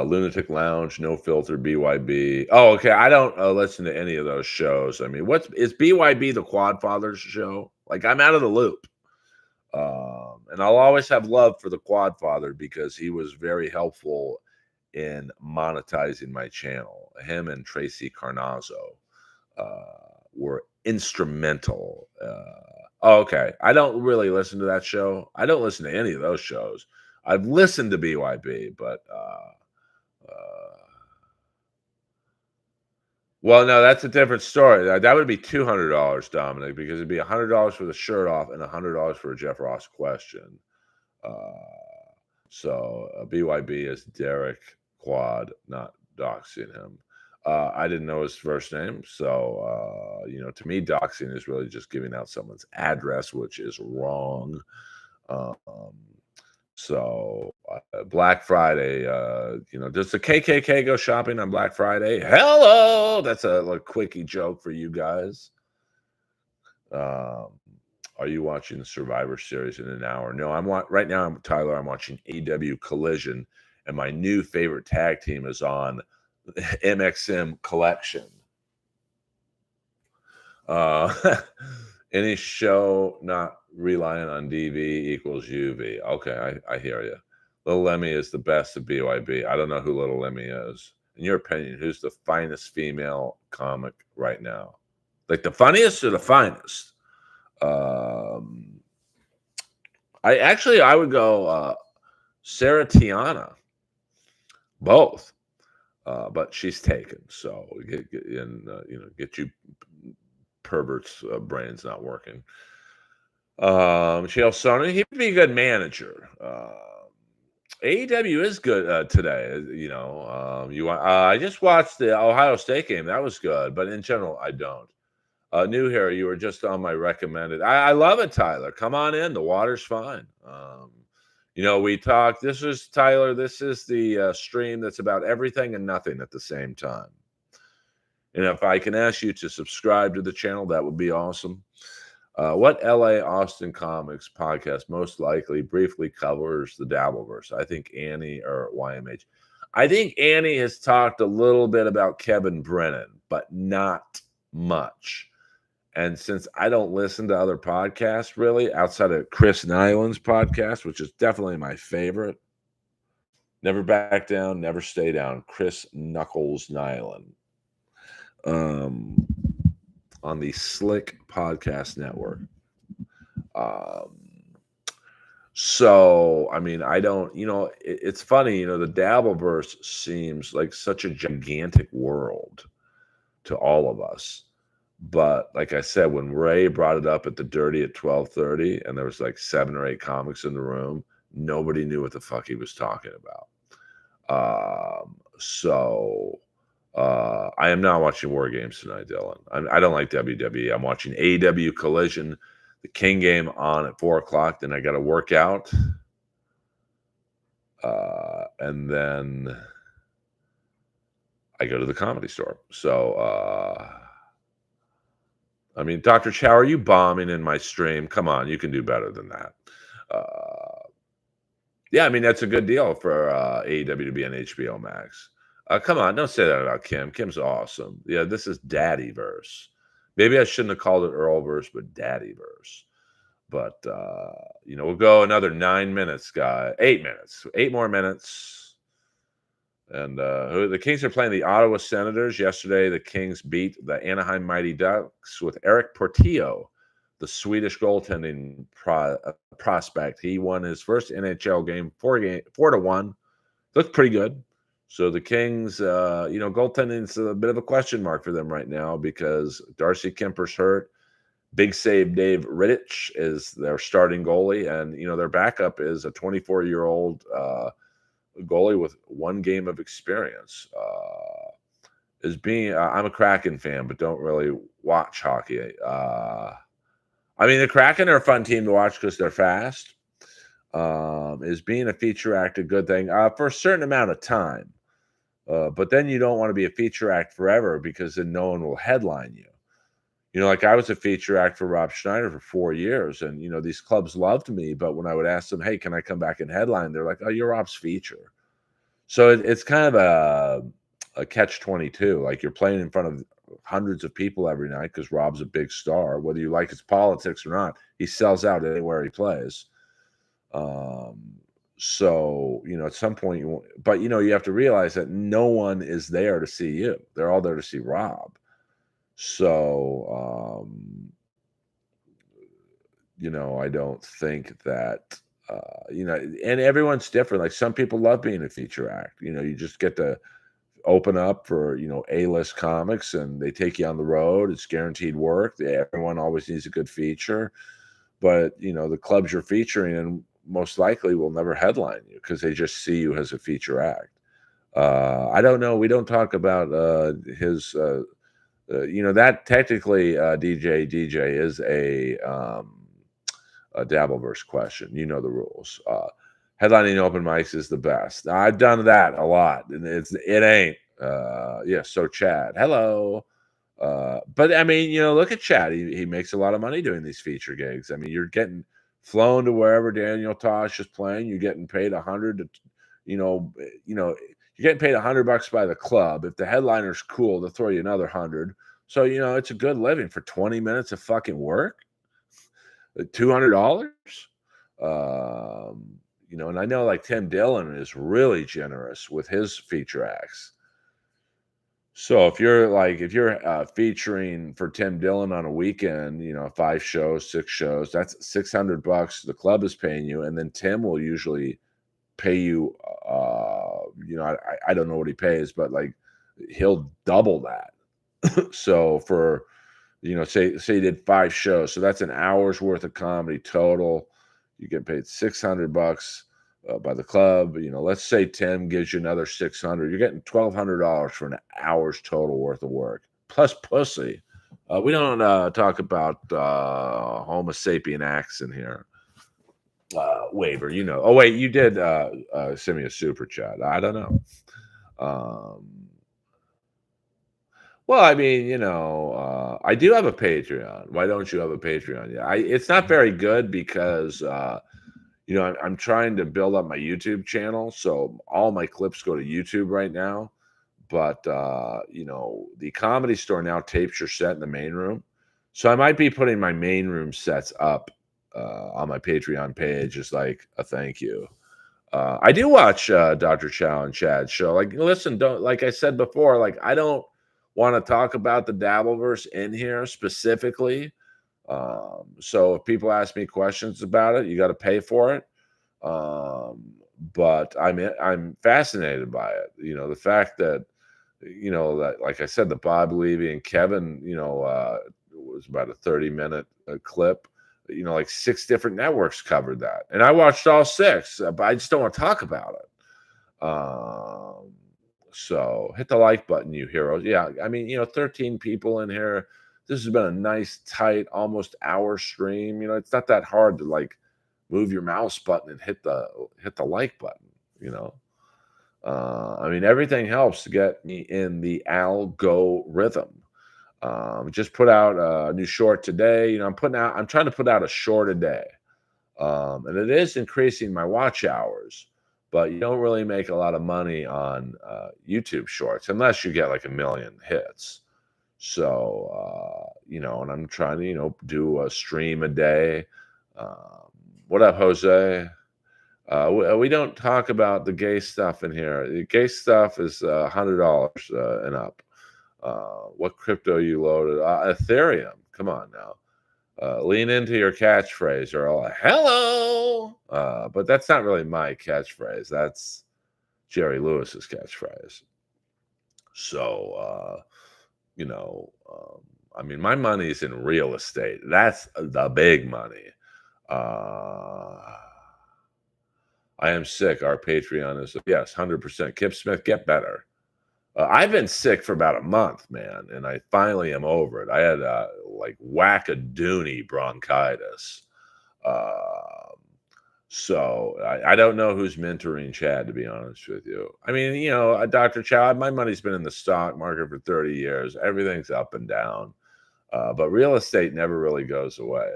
Lunatic Lounge, No Filter, BYB. Oh, okay. I don't listen to any of those shows. I mean, is BYB the Quadfathers show? Like, I'm out of the loop. And I'll always have love for the Quadfather because he was very helpful in monetizing my channel. Him and Tracy Carnazzo were instrumental. Okay. I don't really listen to that show. I don't listen to any of those shows. I've listened to BYB, but well, no, that's a different story. That would be $200, Dominic, because it'd be $100 for the shirt off and $100 for a Jeff Ross question. So BYB is Derek Quad, not doxing him. I didn't know his first name, so to me, doxing is really just giving out someone's address, which is wrong. So Black Friday, does the KKK go shopping on Black Friday? Hello, that's a quickie joke for you guys. Are you watching the Survivor Series in an hour? No, right now, Tyler, I'm watching AEW Collision, and my new favorite tag team is on MXM Collection. Any show not relying on DV equals UV. Okay, I hear you. Little Lemmy is the best of BYB. I don't know who Little Lemmy is. In your opinion, who's the finest female comic right now? Like the funniest or the finest? I would go Sarah Tiana. Both. But she's taken. So get you perverts' brains not working. Chael Sonnen, he would be a good manager. AEW is good today. I just watched the Ohio State game. That was good, but in general, I don't. New here, you were just on my recommended. I love it, Tyler. Come on in. The water's fine. We talk. This is Tyler. This is the stream that's about everything and nothing at the same time. And if I can ask you to subscribe to the channel, that would be awesome. What LA Austin Comics podcast most likely briefly covers the Dabbleverse? I think Annie or YMH. I think Annie has talked a little bit about Kevin Brennan, but not much. And since I don't listen to other podcasts really outside of Chris Nyland's podcast, which is definitely my favorite, Never Back Down, Never Stay Down, Chris Knuckles Nyland. On the Slick Podcast Network. I don't, it's funny, the Dabbleverse seems like such a gigantic world to all of us. But like I said, when Ray brought it up at the Dirty at 12:30 and there was like 7 or 8 comics in the room, nobody knew what the fuck he was talking about. I am not watching War Games tonight, Dylan. I don't like WWE. I'm watching AEW Collision, the King game on at 4 o'clock. Then I got to work out. And then I go to the Comedy Store. So, Dr. Chow, are you bombing in my stream? Come on, you can do better than that. That's a good deal for AEW to be on HBO Max. Come on, don't say that about Kim. Kim's awesome. Yeah, this is Daddyverse. Maybe I shouldn't have called it Earlverse, but Daddyverse. But, we'll go another 9 minutes, guy. 8 minutes. 8 more minutes. And the Kings are playing the Ottawa Senators. Yesterday, the Kings beat the Anaheim Mighty Ducks with Eric Portillo, the Swedish goaltending prospect. He won his first NHL game 4-1. Looked pretty good. So the Kings, goaltending is a bit of a question mark for them right now because Darcy Kemper's hurt. Big Save Dave Rittich is their starting goalie. And, their backup is a 24-year-old goalie with 1 game of experience. I'm a Kraken fan, but don't really watch hockey. The Kraken are a fun team to watch because they're fast. Is being a feature act a good thing? For a certain amount of time. But then you don't want to be a feature act forever because then no one will headline you. Like I was a feature act for Rob Schneider for 4 years. And, these clubs loved me. But when I would ask them, hey, can I come back and headline? They're like, oh, you're Rob's feature. So it's kind of a catch-22. Like you're playing in front of hundreds of people every night because Rob's a big star. Whether you like his politics or not, he sells out anywhere he plays. At some point you have to realize that no one is there to see you. They're all there to see Rob. So, I don't think that, and everyone's different. Like some people love being a feature act. You just get to open up for, A-list comics and they take you on the road. It's guaranteed work. Everyone always needs a good feature. But, the clubs you're featuring and most likely will never headline you because they just see you as a feature act. I don't know. We don't talk about his, that technically DJ is a Dabbleverse question. You know the rules. Headlining open mics is the best. I've done that a lot, and it ain't. So Chad, hello. But look at Chad. He makes a lot of money doing these feature gigs. You're getting flown to wherever Daniel Tosh is playing. You're getting paid $100 to you're getting paid $100 by the club. If the headliner's cool, they'll throw you another 100. So, it's a good living for 20 minutes of fucking work. $200. And I know like Tim Dillon is really generous with his feature acts. So if you're featuring for Tim Dillon on a weekend, 5 shows, 6 shows, that's $600 the club is paying you, and then Tim will usually pay you. I don't know what he pays, but like he'll double that. So for say you did 5 shows, so that's an hour's worth of comedy total. You get paid $600 by the club. Let's say Tim gives you another $600. You're getting $1,200 for an hour's total worth of work plus pussy. We don't talk about Homo sapien acts in here. Waiver, Oh wait, you did send me a super chat. I don't know. Well, I mean, I do have a Patreon. Why don't you have a Patreon? Yeah, it's not very good because, I'm trying to build up my YouTube channel. So all my clips go to YouTube right now. But, the Comedy Store now tapes your set in the main room. So I might be putting my main room sets up on my Patreon page as like a thank you. I do watch Dr. Chow and Chad's show. Like, listen, like I said before, like I don't want to talk about the Dabbleverse in here specifically. So if people ask me questions about it, you got to pay for it. But I'm fascinated by it. The fact that that, like I said, the Bob Levy and Kevin, was about a 30-minute clip. Like 6 different networks covered that, and I watched all 6, but I just don't want to talk about it. So hit the like button, you heroes. Yeah, I mean, 13 people in here. This has been a nice, tight, almost hour stream. It's not that hard to like move your mouse button and hit the like button. I mean, everything helps to get me in the algorithm. Just put out a new short today. I'm trying to put out a short a day. And it is increasing my watch hours, but you don't really make a lot of money on YouTube shorts unless you get like 1 million hits. So, and I'm trying to, do a stream a day. What up, Jose? We don't talk about the gay stuff in here. The gay stuff is $100 and up. What crypto you loaded? Ethereum. Come on now. Lean into your catchphrase, Earl. Hello. But that's not really my catchphrase. That's Jerry Lewis's catchphrase. So, I mean, my money's in real estate. That's the big money. I am sick. Our Patreon is, yes, 100%. Kip Smith, get better. I've been sick for about a month, man, and I finally am over it. I had like wackadoony bronchitis. So I don't know who's mentoring Chad, to be honest with you. I mean, Dr. Chow, my money's been in the stock market for 30 years. Everything's up and down. But real estate never really goes away.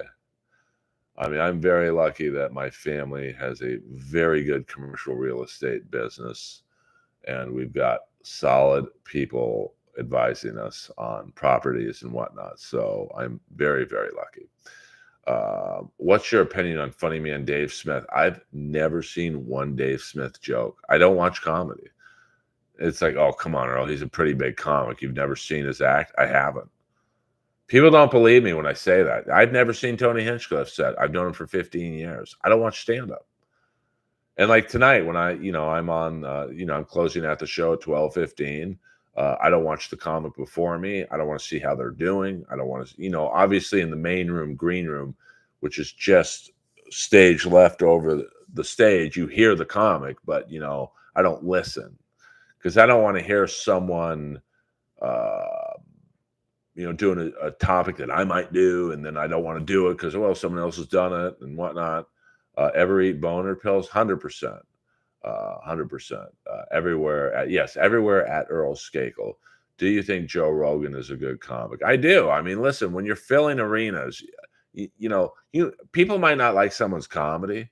I mean, I'm very lucky that my family has a very good commercial real estate business, and we've got solid people advising us on properties and whatnot. So I'm very, very lucky. What's your opinion on funny man Dave Smith? I've never seen one Dave Smith joke. I don't watch comedy. It's like, oh, come on, Earl. He's a pretty big comic. You've never seen his act? I haven't. People don't believe me when I say that. I've never seen Tony Hinchcliffe set. I've known him for 15 years. I don't watch stand-up. And like tonight, when I'm on, I'm closing out the show at 12:15. I don't watch the comic before me. I don't want to see how they're doing. I don't want to, obviously in the main room, green room, which is just stage left over the stage, you hear the comic, but I don't listen because I don't want to hear someone, doing a topic that I might do, and then I don't want to do it because, well, someone else has done it and whatnot. Ever eat boner pills? 100%. 100%. Everywhere at Earl Skakel. Do you think Joe Rogan is a good comic? I do. I mean, listen, when you're filling arenas, people might not like someone's comedy,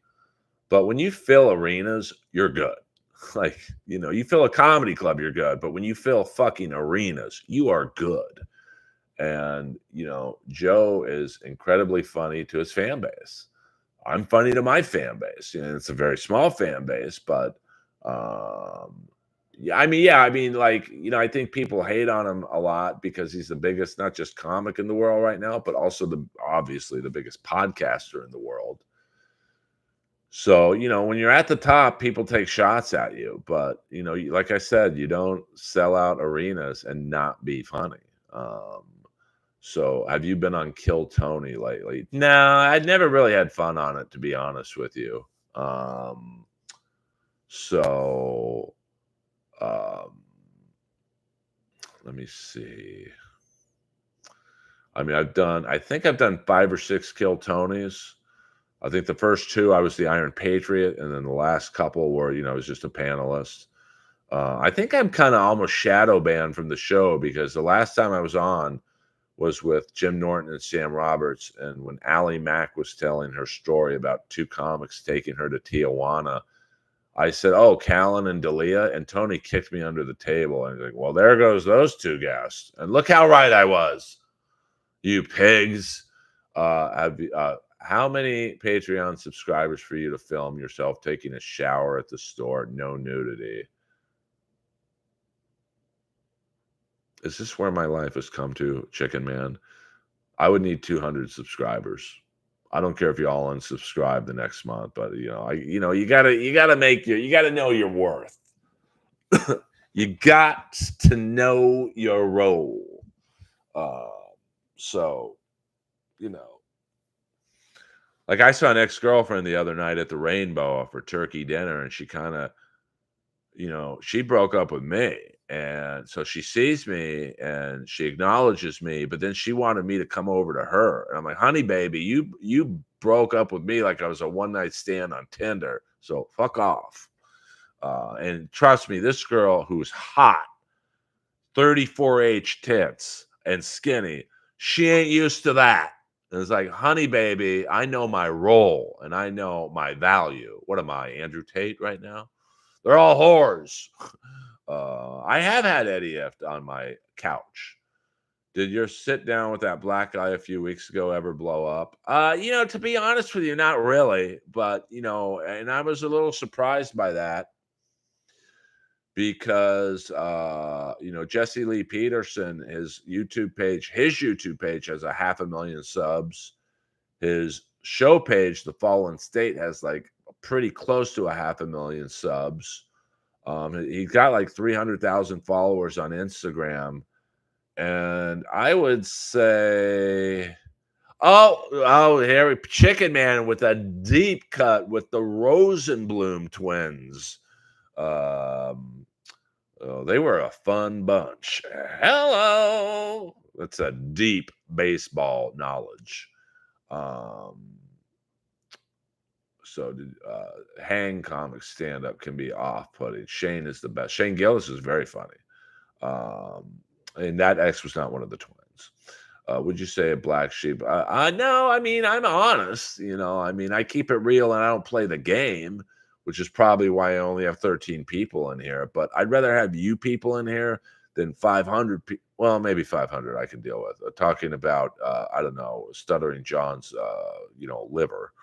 but when you fill arenas, you're good. Like, you fill a comedy club, you're good. But when you fill fucking arenas, you are good. And, Joe is incredibly funny to his fan base. I'm funny to my fan base. It's a very small fan base, but I think people hate on him a lot because he's the biggest, not just comic in the world right now, but also obviously the biggest podcaster in the world. So, when you're at the top, people take shots at you. But, like I said, you don't sell out arenas and not be funny. So have you been on Kill Tony lately? No, I'd never really had fun on it, to be honest with you. So let me see. I mean, I think I've done 5 or 6 Kill Tonys. I think the first 2, I was the Iron Patriot, and then the last couple were, I was just a panelist. I think I'm kind of almost shadow banned from the show because the last time I was on was with Jim Norton and Sam Roberts, and when Allie Mack was telling her story about 2 comics taking her to Tijuana, I said, "Oh, Callan and Dalia," and Tony kicked me under the table, and he's like, "Well, there goes those 2 guests, and look how right I was, you pigs." How many Patreon subscribers for you to film yourself taking a shower at the store? No nudity. Is this where my life has come to, Chicken Man? I would need 200 subscribers. I don't care if you all unsubscribe the next month, but you gotta know your worth. You got to know your role. So, like I saw an ex-girlfriend the other night at the Rainbow for turkey dinner, and she kind of, she broke up with me. And so she sees me and she acknowledges me, but then she wanted me to come over to her. And I'm like, honey, baby, you broke up with me like I was a one-night stand on Tinder. So fuck off. And trust me, this girl who's hot, 34H tits and skinny, she ain't used to that. And it's like, honey, baby, I know my role and I know my value. What am I, Andrew Tate right now? They're all whores. I have had Eddie F on my couch. Did your sit down with that black guy a few weeks ago ever blow up? To be honest with you, not really. But, and I was a little surprised by that because, Jesse Lee Peterson, his YouTube page has 500,000 subs. His show page, The Fallen State, has like pretty close to 500,000 subs. He got like 300,000 followers on Instagram, and I would say, Harry Chicken Man with a deep cut with the Rosenblum twins. They were a fun bunch. Hello, that's a deep baseball knowledge. So Hang comic stand-up can be off-putting. Shane is the best. Shane Gillis is very funny. And that ex was not one of the twins. Would you say a black sheep? No, I mean, I'm honest. I keep it real and I don't play the game, which is probably why I only have 13 people in here. But I'd rather have you people in here than 500 people. Well, maybe 500 I can deal with. Talking about, I don't know, Stuttering John's, liver.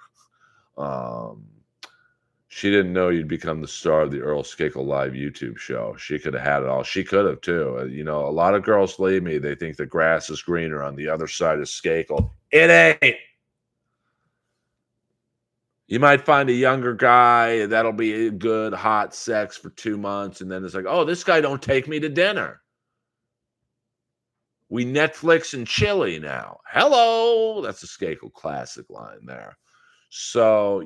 She didn't know you'd become the star of the Earl Skakel live YouTube show. She could have had it all. She could have too. A lot of girls leave me. They think the grass is greener on the other side of Skakel. It ain't. You might find a younger guy that'll be good, hot sex for 2 months, and then it's like, oh, this guy don't take me to dinner. We Netflix and chili now. Hello. That's a Skakel classic line there. So,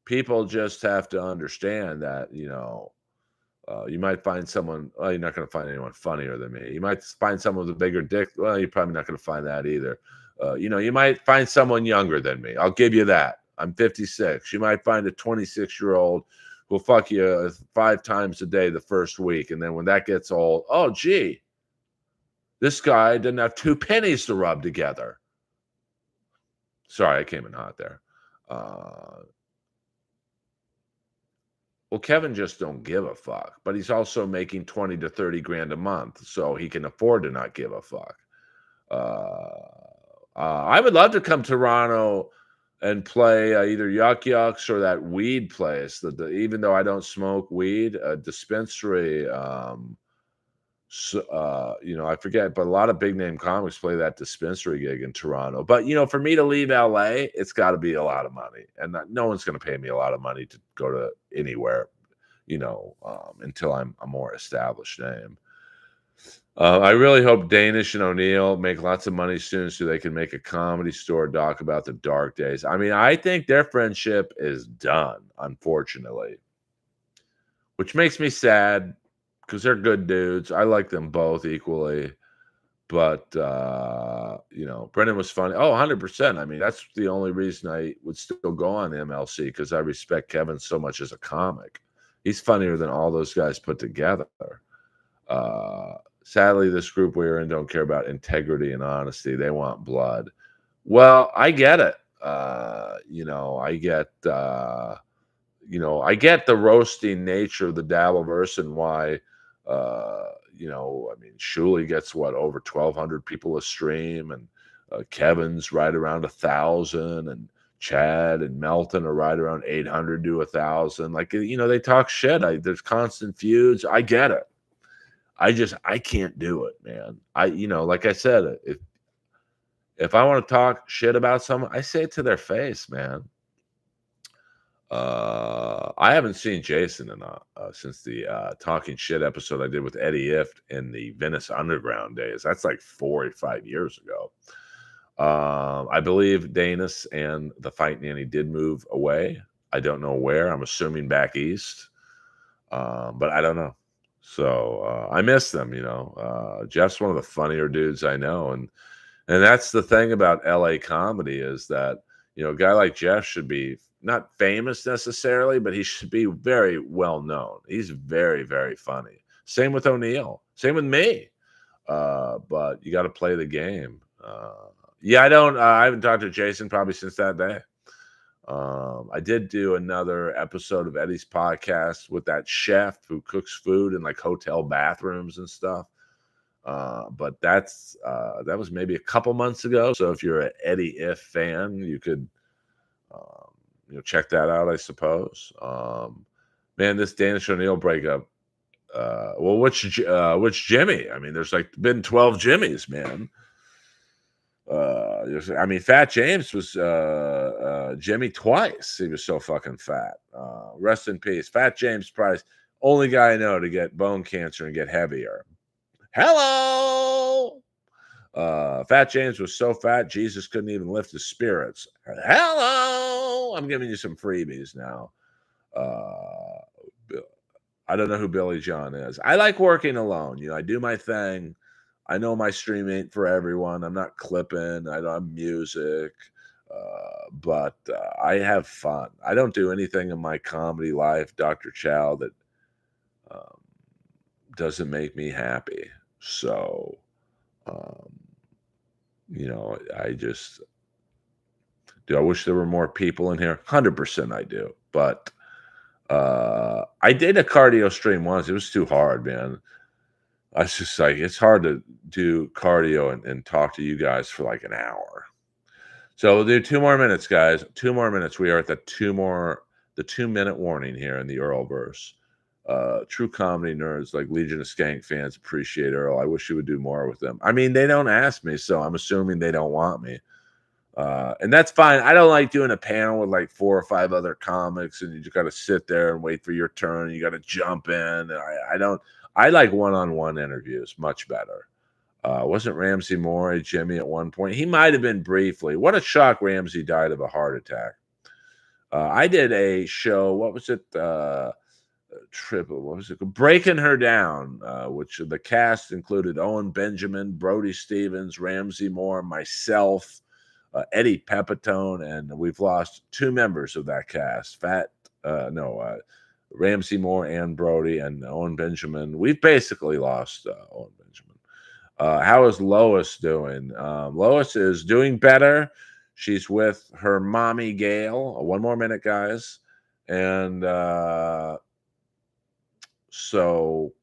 people just have to understand that, you might find someone, well, you're not going to find anyone funnier than me. You might find someone with a bigger dick. Well, you're probably not going to find that either. You might find someone younger than me. I'll give you that. I'm 56. You might find a 26-year-old who'll fuck you 5 times a day the first week. And then when that gets old, oh, gee, this guy didn't have 2 pennies to rub together. Sorry, I came in hot there. Well, Kevin just don't give a fuck, but he's also making 20 to 30 grand a month, so he can afford to not give a fuck. I would love to come to Toronto and play either Yuck Yucks or that weed place. Even though I don't smoke weed, a dispensary. I forget, but a lot of big name comics play that dispensary gig in Toronto. But for me to leave LA, it's got to be a lot of money, and no one's going to pay me a lot of money to go to anywhere. Until I'm a more established name. I really hope Danish and O'Neill make lots of money soon so they can make a Comedy Store doc about the dark days. I mean, I think their friendship is done, unfortunately, which makes me sad because they're good dudes. I like them both equally. But, Brendan was funny. Oh, 100%. I mean, that's the only reason I would still go on MLC, because I respect Kevin so much as a comic. He's funnier than all those guys put together. Sadly, this group we're in don't care about integrity and honesty. They want blood. Well, I get it. I get the roasting nature of the Dabbleverse and why, Shuley gets over 1,200 people a stream, and Kevin's right around 1,000, and Chad and Melton are right around 800 to 1,000. They talk shit. There's constant feuds. I get it. I can't do it, man. Like I said, if I want to talk shit about someone, I say it to their face, man. I haven't seen Jason since the talking shit episode I did with Eddie Ift in the Venice Underground days. That's like 4 or 5 years ago. I believe Danis and the Fight Nanny did move away. I don't know where. I'm assuming back east, but I don't know. So I miss them. Jeff's one of the funnier dudes I know, and that's the thing about LA comedy is that a guy like Jeff should be not famous necessarily, but he should be very well known. He's very, very funny. Same with O'Neill. Same with me. But you got to play the game. I haven't talked to Jason probably since that day. I did do another episode of Eddie's podcast with that chef who cooks food in hotel bathrooms and stuff. But that was maybe a couple months ago. So if you're an Eddie Ift fan, you could check that out, I suppose. Man, this Danish O'Neill breakup. Which Jimmy? I mean, there's been 12 Jimmys, man. Fat James was Jimmy twice. He was so fucking fat. Rest in peace. Fat James Price, only guy I know to get bone cancer and get heavier. Hello. Fat James was so fat, Jesus couldn't even lift his spirits. Hello. I'm giving you some freebies now. I don't know who Billy John is. I like working alone. I do my thing. I know my stream ain't for everyone. I'm not clipping. I don't have music. But I have fun. I don't do anything in my comedy life, Dr. Chow, that doesn't make me happy. So, I just do. I wish there were more people in here. 100% I do. But I did a cardio stream once. It was too hard, man. I was just it's hard to do cardio and talk to you guys for an hour. So we'll do 2 more minutes, guys. 2 more minutes. We are at the 2-minute warning here in the Earlverse. True comedy nerds like Legion of Skank fans appreciate Earl. I wish you would do more with them. I mean, they don't ask me, so I'm assuming they don't want me. And that's fine. I don't like doing a panel with 4 or 5 other comics, and you just got to sit there and wait for your turn. And you got to jump in. And I don't. I like one-on-one interviews much better. Wasn't Ramsey Moore a Jimmy at one point? He might have been briefly. What a shock Ramsey died of a heart attack. I did a show. What was it? Triple. What was it? Breaking Her Down, which the cast included Owen Benjamin, Brody Stevens, Ramsey Moore, myself, Eddie Pepitone, and we've lost 2 members of that cast. Ramsey Moore and Brody and Owen Benjamin. We've basically lost Owen Benjamin. How is Lois doing? Lois is doing better. She's with her mommy, Gail. 1 more minute, guys. And So,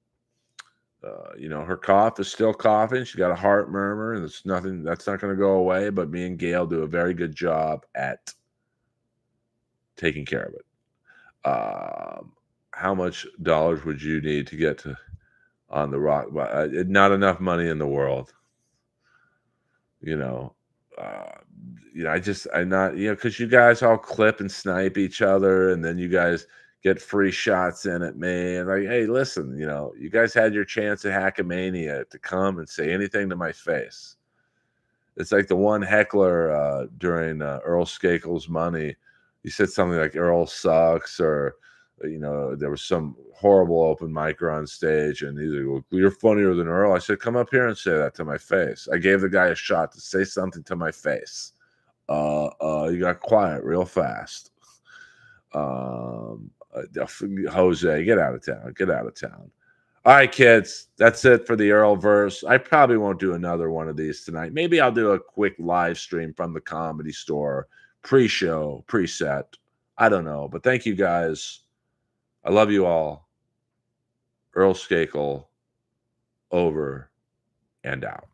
her cough is still coughing. She got a heart murmur, and it's nothing. That's not going to go away. But me and Gail do a very good job at taking care of it. How much dollars would you need to get to on the rock? Not enough money in the world. Because you guys all clip and snipe each other, and then you guys get free shots in at me. And like, hey, listen, you guys had your chance at Hackamania to come and say anything to my face. It's like the one heckler during Earl Skakel's Money. He said something like Earl sucks, or there was some horrible open micer on stage, and he's like, well, you're funnier than Earl. I said, come up here and say that to my face. I gave the guy a shot to say something to my face. You got quiet real fast. Jose, get out of town. Get out of town. All right, kids, that's it for the Earlverse. I probably won't do another one of these tonight. Maybe I'll do a quick live stream from the Comedy Store, pre-show, preset. I don't know, but thank you guys. I love you all. Earl Skakel, over and out.